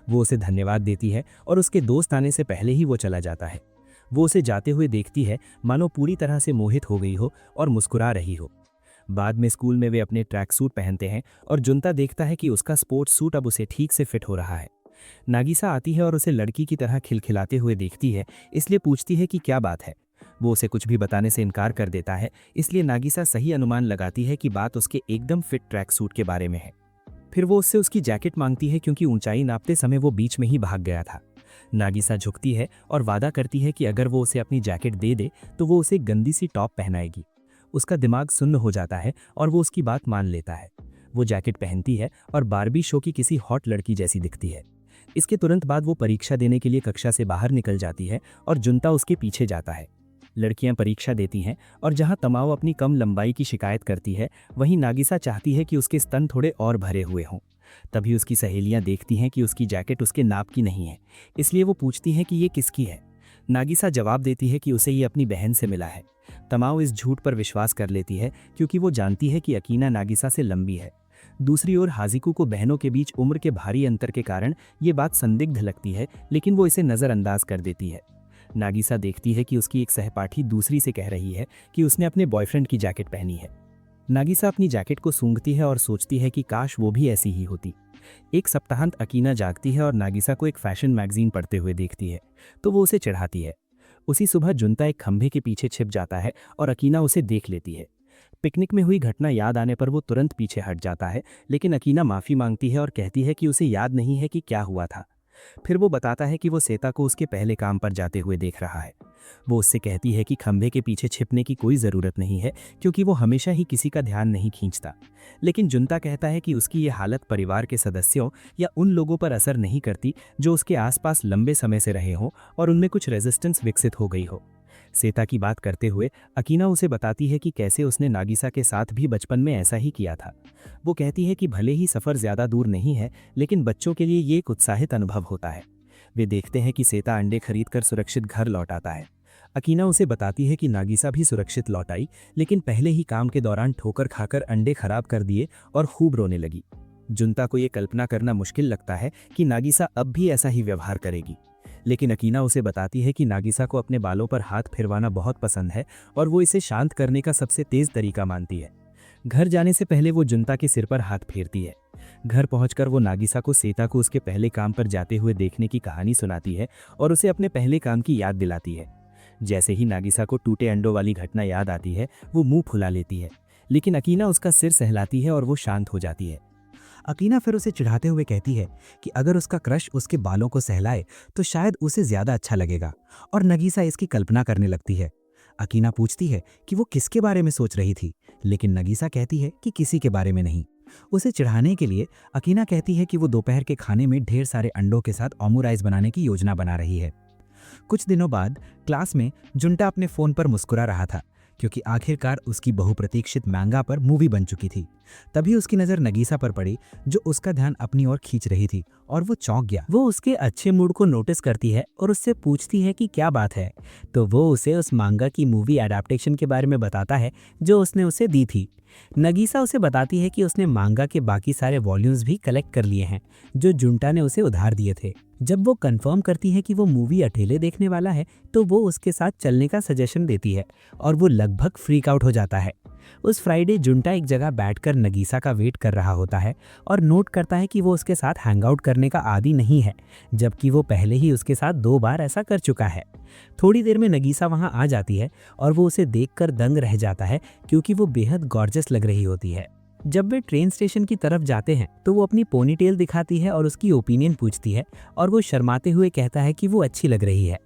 वो उसे धन्यवाद देती है और उसके दोस्त आने से पहले ही वो चला जाता है। वो उसे जाते हुए देखती है, मानो पूरी तरह से मोहित हो गई हो और मुस्कुरा रही हो। बाद में स्कूल में वे अपने ट्रैक सूट पहनते हैं और जुनता देखता है कि उसका स्पोर्ट्स सूट अब उसे ठीक से फिट हो रहा है। नागिसा आती है और उसे लड़की की तरह खिलखिलाते हुए देखती है, इसलिए पूछती है कि क्या बात है। वो उसे कुछ भी बताने से इनकार कर देता है, इसलिए नागिसा सही अनुमान लगाती है कि बात उसके एकदम फिट ट्रैक सूट के बारे में है। फिर वो उससे उसकी जैकेट मांगती है क्योंकि ऊंचाई नापते समय वो बीच में ही भाग गया था। नागिसा झुकती है और वादा करती है कि अगर वो उसे अपनी जैकेट दे दे तो वो उसे गंदी सी टॉप पहनाएगी। उसका दिमाग सुन्न हो जाता है और वो उसकी बात मान लेता है। वो जैकेट पहनती है और बारबी शो की किसी हॉट लड़की जैसी दिखती है। इसके तुरंत बाद वो परीक्षा देने के लिए कक्षा से बाहर निकल जाती है और जुनता उसके पीछे जाता है। लड़कियां परीक्षा देती हैं और जहां तमाओ अपनी कम लंबाई की शिकायत करती है, वहीं नागिसा चाहती है कि उसके स्तन थोड़े और भरे हुए हों। तभी उसकी सहेलियां देखती हैं कि उसकी जैकेट उसके नाप की नहीं है, इसलिए वो पूछती हैं कि ये किसकी है। नागिसा जवाब देती है कि उसे ये अपनी बहन से मिला है। तमाओ इस झूठ पर विश्वास कर लेती है क्योंकि वो जानती है कि अकीना नागिसा से लंबी है। दूसरी ओर हाजिकू को बहनों के बीच उम्र के भारी अंतर के कारण ये बात संदिग्ध लगती है, लेकिन वो इसे नज़रअंदाज कर देती है। नागिसा देखती है कि उसकी एक सहपाठी दूसरी से कह रही है कि उसने अपने बॉयफ्रेंड की जैकेट पहनी है। नागिसा अपनी जैकेट को सूंघती है और सोचती है कि काश वो भी ऐसी ही होती। एक सप्ताहांत अकीना जागती है और नागिसा को एक फैशन मैगजीन पढ़ते हुए देखती है, तो वो उसे चिढ़ाती है। उसी सुबह जुनता एक खंभे के पीछे छिप जाता है और अकीना उसे देख लेती है। पिकनिक में हुई घटना याद आने पर वो तुरंत पीछे हट जाता है, लेकिन अकीना माफ़ी मांगती है और कहती है कि उसे याद नहीं है कि क्या हुआ था। फिर वो बताता है कि वो सेता को उसके पहले काम पर जाते हुए देख रहा है। वो उससे कहती है कि खंभे के पीछे छिपने की कोई ज़रूरत नहीं है, क्योंकि वो हमेशा ही किसी का ध्यान नहीं खींचता। लेकिन जुनता कहता है कि उसकी ये हालत परिवार के सदस्यों या उन लोगों पर असर नहीं करती जो उसके आसपास लंबे समय से रहे हों और उनमें कुछ रेजिस्टेंस विकसित हो गई हो। सेता की बात करते हुए अकीना उसे बताती है कि कैसे उसने नागिसा के साथ भी बचपन में ऐसा ही किया था। वो कहती है कि भले ही सफ़र ज़्यादा दूर नहीं है, लेकिन बच्चों के लिए ये एक उत्साहित अनुभव होता है। वे देखते हैं कि सेता अंडे खरीदकर सुरक्षित घर लौट आता है। अकीना उसे बताती है कि नागिसा भी सुरक्षित लौट आई, लेकिन पहले ही काम के दौरान ठोकर खाकर अंडे खराब कर दिए और खूब रोने लगी। जुनता को ये कल्पना करना मुश्किल लगता है कि नागिसा अब भी ऐसा ही व्यवहार करेगी, लेकिन अकीना उसे बताती है कि नागिसा को अपने बालों पर हाथ फिरवाना बहुत पसंद है और वो इसे शांत करने का सबसे तेज तरीका मानती है। घर जाने से पहले वो जुनता के सिर पर हाथ फेरती है। घर पहुंचकर वो नागिसा को सेता को उसके पहले काम पर जाते हुए देखने की कहानी सुनाती है और उसे अपने पहले काम की याद दिलाती है। जैसे ही नागिसा को टूटे अंडों वाली घटना याद आती है, वो मुंह फुला लेती है, लेकिन अकीना उसका सिर सहलाती है और वो शांत हो जाती है। अकीना फिर उसे चिढ़ाते हुए कहती है कि अगर उसका क्रश उसके बालों को सहलाए तो शायद उसे ज्यादा अच्छा लगेगा, और नगीसा इसकी कल्पना करने लगती है। अकीना पूछती है कि वो किसके बारे में सोच रही थी, लेकिन नगीसा कहती है कि किसी के बारे में नहीं। उसे चिढ़ाने के लिए अकीना कहती है कि वो दोपहर के खाने में ढेर सारे अंडों के साथ ओमुराइस बनाने की योजना बना रही है। कुछ दिनों बाद क्लास में जुंटा अपने फोन पर मुस्कुरा रहा था, क्योंकि आखिरकार उसकी बहुप्रतीक्षित मैंगा पर मूवी बन चुकी थी। तभी उसकी नज़र नगीसा पर पड़ी, जो उसका ध्यान अपनी ओर खींच रही थी, और वो चौंक गया। वो उसके अच्छे मूड को नोटिस करती है और उससे पूछती है कि क्या बात है। तो वो उसे उस मांगा की मूवी एडाप्टेशन के बारे में बताता है जो उसने उसे दी थी। नगीसा उसे बताती है कि उसने मांगा के बाकी सारे वॉल्यूम्स भी कलेक्ट कर लिए हैं, जो जुंटा ने उसे उधार दिए थे। जब वो कंफर्म करती है कि वो मूवी अकेले देखने वाला है, तो वो उसके साथ चलने का सजेशन देती है और वो लगभग फ्रीक आउट हो जाता है। उस फ्राइडे जुंटा एक जगह बैठकर नगीसा का वेट कर रहा होता है और नोट करता है कि वो उसके साथ हैंग आउट करने का आदी नहीं है, जबकि वो पहले ही उसके साथ 2 बार ऐसा कर चुका है। थोड़ी देर में नगीसा वहां आ जाती है और वो उसे देखकर दंग रह जाता है, क्योंकि वो बेहद गॉर्जियस लग रही होती है। जब वे ट्रेन स्टेशन की तरफ जाते हैं तो वो अपनी पोनीटेल दिखाती है और उसकी ओपिनियन पूछती है, और वो शर्माते हुए कहता है कि वो अच्छी लग रही है।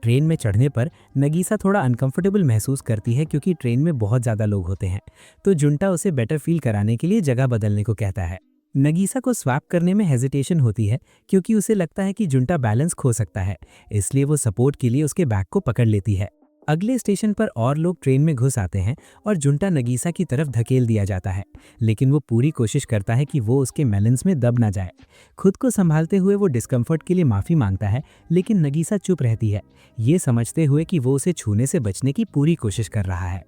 ट्रेन में चढ़ने पर नगीसा थोड़ा अनकंफर्टेबल महसूस करती है, क्योंकि ट्रेन में बहुत ज़्यादा लोग होते हैं, तो जुंटा उसे बेटर फील कराने के लिए जगह बदलने को कहता है। नगीसा को स्वैप करने में हेजिटेशन होती है, क्योंकि उसे लगता है कि जुंटा बैलेंस खो सकता है, इसलिए वो सपोर्ट के लिए उसके बैग को पकड़ लेती है। अगले स्टेशन पर और लोग ट्रेन में घुस आते हैं और जुंटा नगीसा की तरफ धकेल दिया जाता है, लेकिन वो पूरी कोशिश करता है कि वो उसके मेलन्स में दब ना जाए। खुद को संभालते हुए वो डिस्कम्फर्ट के लिए माफ़ी मांगता है, लेकिन नगीसा चुप रहती है, ये समझते हुए कि वो उसे छूने से बचने की पूरी कोशिश कर रहा है।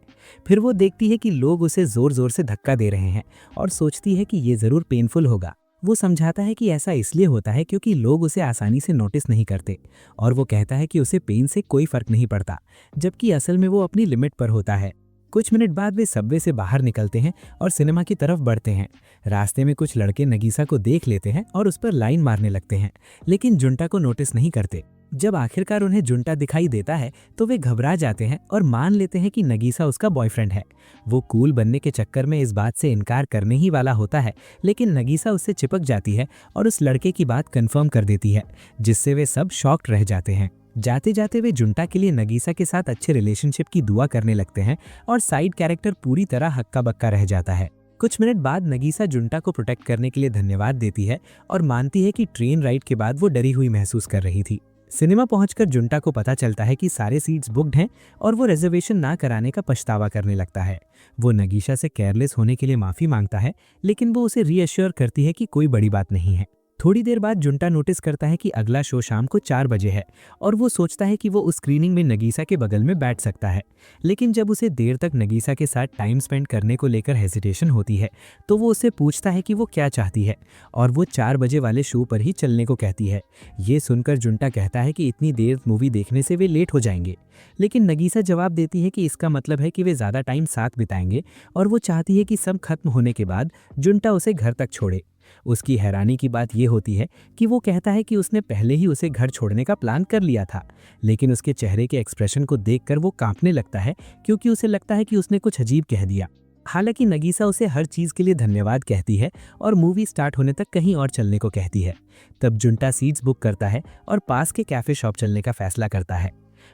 फिर वो देखती है कि लोग उसे ज़ोर ज़ोर से धक्का दे रहे हैं और सोचती है कि ये ज़रूर पेनफुल होगा। वो समझाता है कि ऐसा इसलिए होता है क्योंकि लोग उसे आसानी से नोटिस नहीं करते, और वो कहता है कि उसे पेन से कोई फर्क नहीं पड़ता, जबकि असल में वो अपनी लिमिट पर होता है। कुछ मिनट बाद वे सबवे से बाहर निकलते हैं और सिनेमा की तरफ बढ़ते हैं। रास्ते में कुछ लड़के नगीसा को देख लेते हैं और उस पर लाइन मारने लगते हैं, लेकिन जुंटा को नोटिस नहीं करते। जब आखिरकार उन्हें जुंटा दिखाई देता है तो वे घबरा जाते हैं और मान लेते हैं कि नगीसा उसका बॉयफ्रेंड है। वो कूल बनने के चक्कर में इस बात से इनकार करने ही वाला होता है, लेकिन नगीसा उससे चिपक जाती है और उस लड़के की बात कंफर्म कर देती है, जिससे वे सब शॉक्ड रह जाते हैं। जाते जाते वे जुंटा के लिए नगीसा के साथ अच्छे रिलेशनशिप की दुआ करने लगते हैं और साइड कैरेक्टर पूरी तरह हक्का बक्का रह जाता है। कुछ मिनट बाद नगीसा जुंटा को प्रोटेक्ट करने के लिए धन्यवाद देती है और मानती है कि ट्रेन राइड के बाद वो डरी हुई महसूस कर रही थी। सिनेमा पहुंचकर जुंटा को पता चलता है कि सारे सीट्स बुक्ड हैं और वो रिजर्वेशन ना कराने का पछतावा करने लगता है। वो नगीसा से केयरलेस होने के लिए माफ़ी मांगता है, लेकिन वो उसे रीअश्योर करती है कि कोई बड़ी बात नहीं है। थोड़ी देर बाद जुंटा नोटिस करता है कि अगला शो शाम को 4 बजे है और वो सोचता है कि वो उस स्क्रीनिंग में नगीसा के बगल में बैठ सकता है, लेकिन जब उसे देर तक नगीसा के साथ टाइम स्पेंड करने को लेकर हेजिटेशन होती है तो वो उससे पूछता है कि वो क्या चाहती है, और वो 4 बजे वाले शो पर ही चलने को कहती है। ये सुनकर जुंटा कहता है कि इतनी देर मूवी देखने से वे लेट हो जाएंगे, लेकिन नगीसा जवाब देती है कि इसका मतलब है कि वे ज़्यादा टाइम साथ बिताएंगे, और वो चाहती है कि सब खत्म होने के बाद जुंटा उसे घर तक छोड़े। उसकी हैरानी की बात यह होती है कि वो कहता है कि उसने पहले ही उसे घर छोड़ने का प्लान कर लिया था, लेकिन उसके चेहरे के एक्सप्रेशन को देखकर वो कांपने लगता है, क्योंकि उसे लगता है कि उसने कुछ अजीब कह दिया। हालांकि नगीसा उसे हर चीज के लिए धन्यवाद कहती है और मूवी स्टार्ट होने तक कहीं और चलने को कहती है। तब जुंटा सीट्स बुक करता है और पास के कैफे शॉप चलने का फैसला करता है।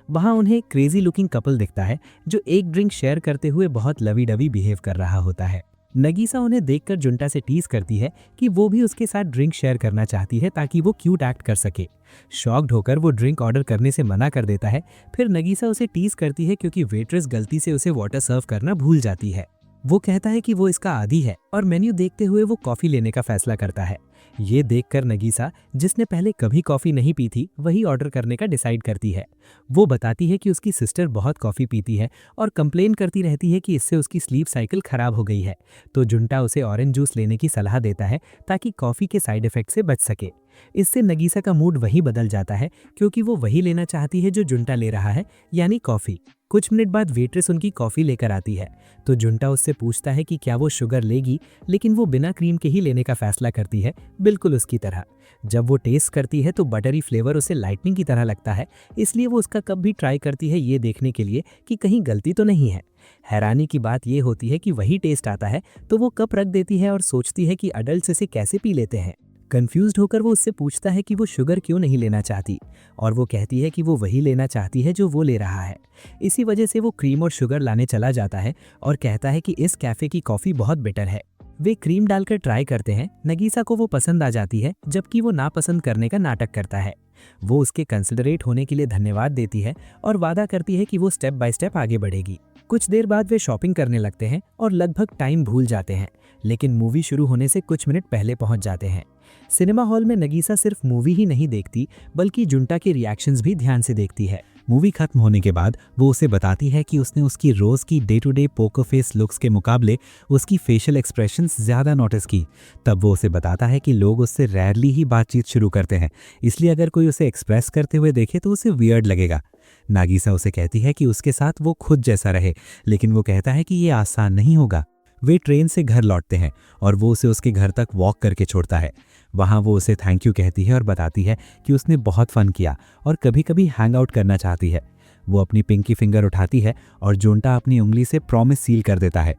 वहां उन्हें एक क्रेजी लुकिंग कपल दिखता है जो एक ड्रिंक शेयर करते हुए बहुत लवी डवी बिहेव कर रहा होता है। नगीसा उन्हें देखकर जुंटा से टीज करती है कि वो भी उसके साथ ड्रिंक शेयर करना चाहती है ताकि वो क्यूट एक्ट कर सके। शॉक्ड होकर वो ड्रिंक ऑर्डर करने से मना कर देता है। फिर नगीसा उसे टीज करती है क्योंकि वेट्रेस गलती से उसे वाटर सर्व करना भूल जाती है। वो कहता है कि वो इसका आदी है और मेन्यू देखते हुए वो कॉफी लेने का फैसला करता है। ये देखकर नगीसा, जिसने पहले कभी कॉफी नहीं पी थी, वही ऑर्डर करने का डिसाइड करती है। वो बताती है कि उसकी सिस्टर बहुत कॉफी पीती है और कंप्लेन करती रहती है कि इससे उसकी स्लीप साइकिल खराब हो गई है। तो जुंटा उसे ऑरेंज जूस लेने की सलाह देता है ताकि कॉफी के साइड इफेक्ट से बच सके। इससे नगीसा का मूड वही बदल जाता है क्योंकि वो वही लेना चाहती है जो जुंटा ले रहा है, यानी कॉफी। कुछ मिनट बाद वेट्रेस उनकी कॉफी लेकर आती है तो जुंटा उससे पूछता है कि क्या वो शुगर लेगी, लेकिन वो बिना क्रीम के ही लेने का फैसला करती है, बिल्कुल उसकी तरह। जब वो टेस्ट करती है तो बटरी फ्लेवर उसे लाइटनिंग की तरह लगता है, इसलिए वो उसका कप भी ट्राई करती है ये देखने के लिए कि कहीं गलती तो नहीं है। हैरानी की बात ये होती है कि वही टेस्ट आता है तो वो कप रख देती है और सोचती है कि अडल्ट्स इसे कैसे पी लेते हैं। कंफ्यूज्ड होकर वो उससे पूछता है कि वो शुगर क्यों नहीं लेना चाहती और वो कहती है कि वो वही लेना चाहती है जो वो ले रहा है। इसी वजह से वो क्रीम और शुगर लाने चला जाता है और कहता है कि इस कैफे की कॉफ़ी बहुत बेटर है। वे क्रीम डालकर ट्राई करते हैं। नगीसा को वो पसंद आ जाती है जबकि वो नापसंद करने का नाटक करता है। वो उसके कंसिडरेट होने के लिए धन्यवाद देती है और वादा करती है कि वो स्टेप बाय स्टेप आगे बढ़ेगी। कुछ देर बाद वे शॉपिंग करने लगते हैं और लगभग टाइम भूल जाते हैं, लेकिन मूवी शुरू होने से कुछ मिनट पहले पहुंच जाते हैं। सिनेमा हॉल में नगीसा सिर्फ मूवी ही नहीं देखती बल्कि जुंटा के रिएक्शंस भी ध्यान से देखती है। मूवी खत्म होने के बाद वो उसे बताती है कि उसने उसकी रोज की day to day poker face looks के मुकाबले उसकी फेशियल एक्सप्रेशंस ज़्यादा नोटिस की। तब वो उसे बताता है कि लोग उससे रेयरली ही बातचीत शुरू करते हैं, इसलिए अगर कोई उसे एक्सप्रेस करते हुए देखे तो उसे वियर्ड लगेगा। नागीसा उसे कहती है कि उसके साथ वो खुद जैसा रहे, लेकिन वो कहता है कि ये आसान नहीं होगा। वे ट्रेन से घर लौटते हैं और वो उसे उसके घर तक वॉक करके छोड़ता है। वहाँ वो उसे थैंक यू कहती है और बताती है कि उसने बहुत फन किया और कभी कभी हैंग आउट करना चाहती है। वो अपनी पिंकी फिंगर उठाती है और जोंटा अपनी उंगली से प्रॉमिस सील कर देता है।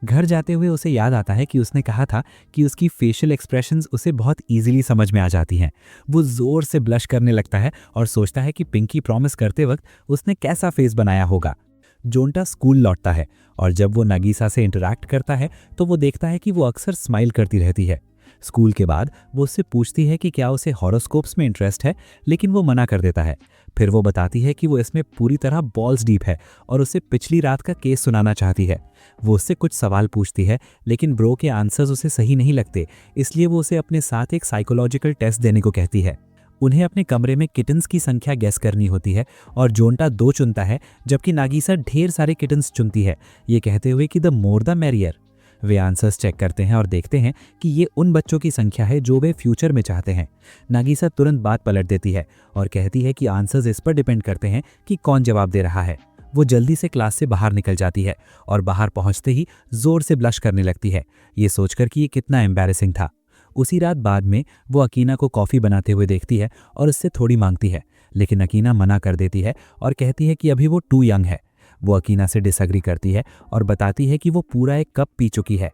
घर जाते हुए उसे याद आता है कि उसने कहा था कि उसकी फेशियल एक्सप्रेशंस उसे बहुत इजीली समझ में आ जाती हैं। वो ज़ोर से ब्लश करने लगता है और सोचता है कि पिंकी प्रॉमिस करते वक्त उसने कैसा फेस बनाया होगा। जोंटा स्कूल लौटता है और जब वो नगीसा से इंटरैक्ट करता है तो वो देखता है कि वो अक्सर स्माइल करती रहती है। स्कूल के बाद वो उससे पूछती है कि क्या उसे हॉरोस्कोप्स में इंटरेस्ट है, लेकिन वो मना कर देता है। फिर वो बताती है कि वो इसमें पूरी तरह बॉल्स डीप है और उसे पिछली रात का केस सुनाना चाहती है। वो उससे कुछ सवाल पूछती है, लेकिन ब्रो के आंसर्स उसे सही नहीं लगते, इसलिए वो उसे अपने साथ एक साइकोलॉजिकल टेस्ट देने को कहती है। उन्हें अपने कमरे में किटन्स की संख्या गेस करनी होती है और जोंटा 2 चुनता है जबकि नागीसा ढेर सारे किटन्स चुनती है, ये कहते हुए कि द मोर द मैरियर। वे आंसर्स चेक करते हैं और देखते हैं कि ये उन बच्चों की संख्या है जो वे फ्यूचर में चाहते हैं। नागीसा तुरंत बात पलट देती है और कहती है कि आंसर्स इस पर डिपेंड करते हैं कि कौन जवाब दे रहा है। वो जल्दी से क्लास से बाहर निकल जाती है और बाहर पहुंचते ही जोर से ब्लश करने लगती है, ये सोचकर कि ये कितना एम्बैरेसिंग था। उसी रात बाद में वो अकीना को कॉफ़ी बनाते हुए देखती है और उससे थोड़ी मांगती है, लेकिन अकीना मना कर देती है और कहती है कि अभी वो टू यंग है। वो अकीना से डिसएग्री करती है और बताती है कि वो पूरा एक कप पी चुकी है।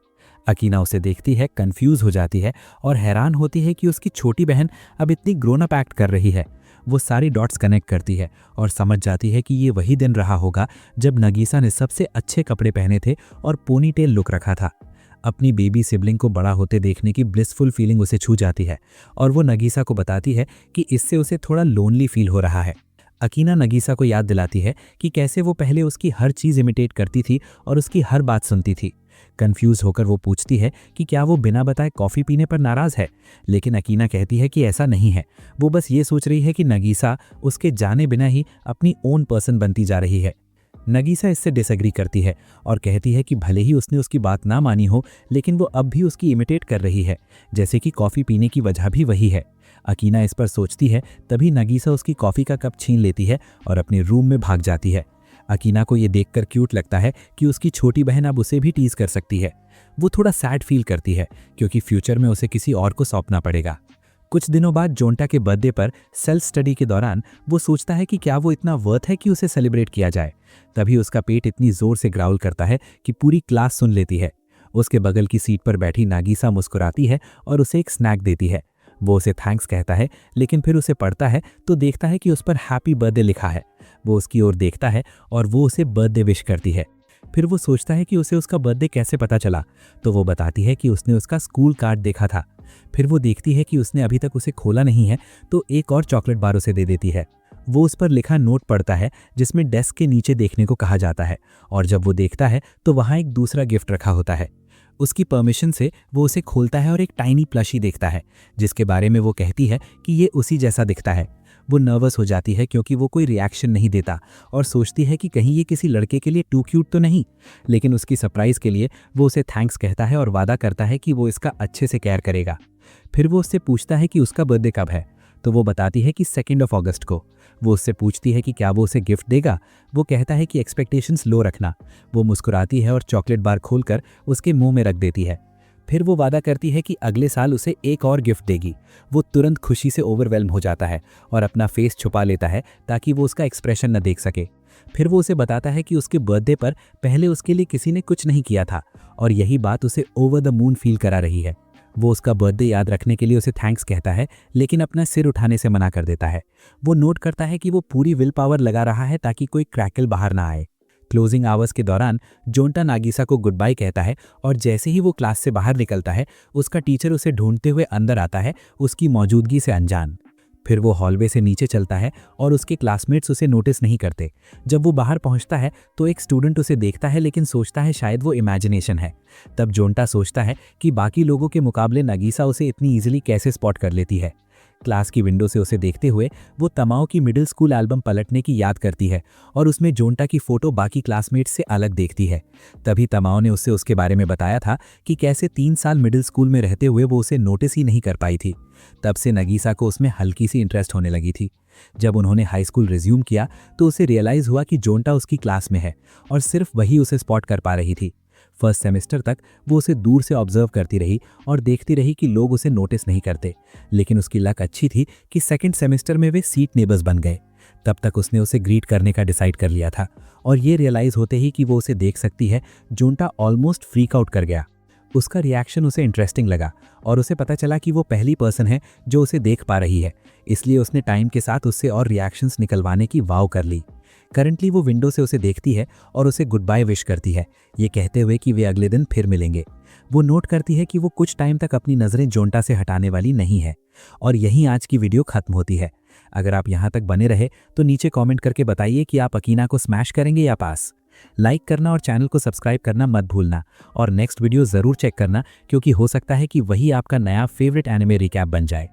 अकीना उसे देखती है, कंफ्यूज हो जाती है और हैरान होती है कि उसकी छोटी बहन अब इतनी ग्रोन अप एक्ट कर रही है। वो सारी डॉट्स कनेक्ट करती है और समझ जाती है कि ये वही दिन रहा होगा जब नगीसा ने सबसे अच्छे कपड़े पहने थे और पोनीटेल लुक रखा था। अपनी बेबी सिबलिंग को बड़ा होते देखने की ब्लिसफुल फीलिंग उसे छू जाती है और वो नगीसा को बताती है कि इससे उसे थोड़ा लोनली फील हो रहा है। अकीना नगीसा को याद दिलाती है कि कैसे वो पहले उसकी हर चीज़ इमिटेट करती थी और उसकी हर बात सुनती थी। कंफ्यूज होकर वो पूछती है कि क्या वो बिना बताए कॉफ़ी पीने पर नाराज़ है, लेकिन अकीना कहती है कि ऐसा नहीं है। वो बस ये सोच रही है कि नगीसा उसके जाने बिना ही अपनी ओन पर्सन बनती जा रही है। नगीसा इससे डिसएग्री करती है और कहती है कि भले ही उसने उसकी बात ना मानी हो, लेकिन वो अब भी उसकी इमिटेट कर रही है, जैसे कि कॉफ़ी पीने की वजह भी वही है। अकीना इस पर सोचती है, तभी नगीसा उसकी कॉफ़ी का कप छीन लेती है और अपने रूम में भाग जाती है। अकीना को ये देखकर क्यूट लगता है कि उसकी छोटी बहन अब उसे भी टीज कर सकती है। वो थोड़ा सैड फील करती है क्योंकि फ्यूचर में उसे किसी और को सौंपना पड़ेगा। कुछ दिनों बाद जोंटा के बर्थडे पर सेल्फ स्टडी के दौरान वो सोचता है कि क्या वो इतना वर्थ है कि उसे सेलिब्रेट किया जाए। तभी उसका पेट इतनी जोर से ग्राउल करता है कि पूरी क्लास सुन लेती है। उसके बगल की सीट पर बैठी नागीसा मुस्कुराती है और उसे एक स्नैक देती है। वो उसे थैंक्स कहता है, लेकिन फिर उसे पढ़ता है तो देखता है कि उस पर हैप्पी बर्थडे लिखा है। वो उसकी ओर देखता है और वो उसे बर्थडे विश करती है। फिर वो सोचता है कि उसे उसका बर्थडे कैसे पता चला, तो वो बताती है कि उसने उसका स्कूल कार्ड देखा था। फिर वो देखती है कि उसने अभी तक उसे खोला नहीं है, तो एक और चॉकलेट बार उसे दे देती है। वो उस पर लिखा नोट पढ़ता है जिसमें डेस्क के नीचे देखने को कहा जाता है, और जब वो देखता है तो वहाँ एक दूसरा गिफ्ट रखा होता है। उसकी परमिशन से वो उसे खोलता है और एक टाइनी प्लशी देखता है जिसके बारे में वो कहती है कि ये उसी जैसा दिखता है। वो नर्वस हो जाती है क्योंकि वो कोई रिएक्शन नहीं देता और सोचती है कि कहीं ये किसी लड़के के लिए टू क्यूट तो नहीं। लेकिन उसकी सरप्राइज़ के लिए वो उसे थैंक्स कहता है और वादा करता है कि वो इसका अच्छे से केयर करेगा। फिर वो उससे पूछता है कि उसका बर्थडे कब है, तो वो बताती है कि 2 अगस्त को। वो उससे पूछती है कि क्या वो उसे गिफ्ट देगा। वो कहता है कि एक्सपेक्टेशंस लो रखना। वो मुस्कुराती है और चॉकलेट बार खोलकर उसके मुंह में रख देती है। फिर वो वादा करती है कि अगले साल उसे एक और गिफ्ट देगी। वो तुरंत खुशी से ओवरवेल्म हो जाता है और अपना फेस छुपा लेता है ताकि वो उसका एक्सप्रेशन न देख सके। फिर वो उसे बताता है कि उसके बर्थडे पर पहले उसके लिए किसी ने कुछ नहीं किया था और यही बात उसे ओवर द मून फील करा रही है। वो उसका बर्थडे याद रखने के लिए उसे थैंक्स कहता है, लेकिन अपना सिर उठाने से मना कर देता है। वो नोट करता है कि वो पूरी विल पावर लगा रहा है ताकि कोई क्रैकल बाहर ना आए। क्लोजिंग आवर्स के दौरान जोंटा नागीसा को गुड बाय कहता है और जैसे ही वो क्लास से बाहर निकलता है, उसका टीचर उसे ढूंढते हुए अंदर आता है, उसकी मौजूदगी से अनजान। फिर वो हॉलवे से नीचे चलता है और उसके क्लासमेट्स उसे नोटिस नहीं करते। जब वो बाहर पहुंचता है तो एक स्टूडेंट उसे देखता है, लेकिन सोचता है शायद वो इमेजिनेशन है। तब जोंटा सोचता है कि बाकी लोगों के मुकाबले नागीसा उसे इतनी ईजिली कैसे स्पॉट कर लेती है। क्लास की विंडो से उसे देखते हुए वो तमाओ की मिडिल स्कूल एल्बम पलटने की याद करती है और उसमें जोंटा की फोटो बाकी क्लासमेट्स से अलग देखती है। तभी तमाओ ने उससे उसके बारे में बताया था कि कैसे 3 साल मिडिल स्कूल में रहते हुए वो उसे नोटिस ही नहीं कर पाई थी। तब से नगीसा को उसमें हल्की सी इंटरेस्ट होने लगी थी। जब उन्होंने हाई स्कूल रिज्यूम किया तो उसे रियलाइज़ हुआ कि जोंटा उसकी क्लास में है और सिर्फ वही उसे स्पॉट कर पा रही थी। फर्स्ट सेमेस्टर तक वो उसे दूर से ऑब्जर्व करती रही और देखती रही कि लोग उसे नोटिस नहीं करते, लेकिन उसकी लक अच्छी थी कि सेकंड सेमेस्टर में वे सीट नेबर्स बन गए। तब तक उसने उसे ग्रीट करने का डिसाइड कर लिया था और ये रियलाइज़ होते ही कि वो उसे देख सकती है, जोंटा ऑलमोस्ट फ्रीक आउट कर गया। उसका रिएक्शन उसे इंटरेस्टिंग लगा और उसे पता चला कि वो पहली पर्सन है जो उसे देख पा रही है, इसलिए उसने टाइम के साथ उससे और रिएक्शंस निकलवाने की वाव कर ली। करंटली वो विंडो से उसे देखती है और उसे गुड बाय विश करती है, ये कहते हुए कि वे अगले दिन फिर मिलेंगे। वो नोट करती है कि वो कुछ टाइम तक अपनी नज़रें जोंटा से हटाने वाली नहीं है। और यहीं आज की वीडियो खत्म होती है। अगर आप यहाँ तक बने रहे तो नीचे कमेंट करके बताइए कि आप अकीना को स्मैश करेंगे या पास। लाइक करना और चैनल को सब्सक्राइब करना मत भूलना और नेक्स्ट वीडियो ज़रूर चेक करना, क्योंकि हो सकता है कि वही आपका नया फेवरेट एनिमे रिकैप बन जाए।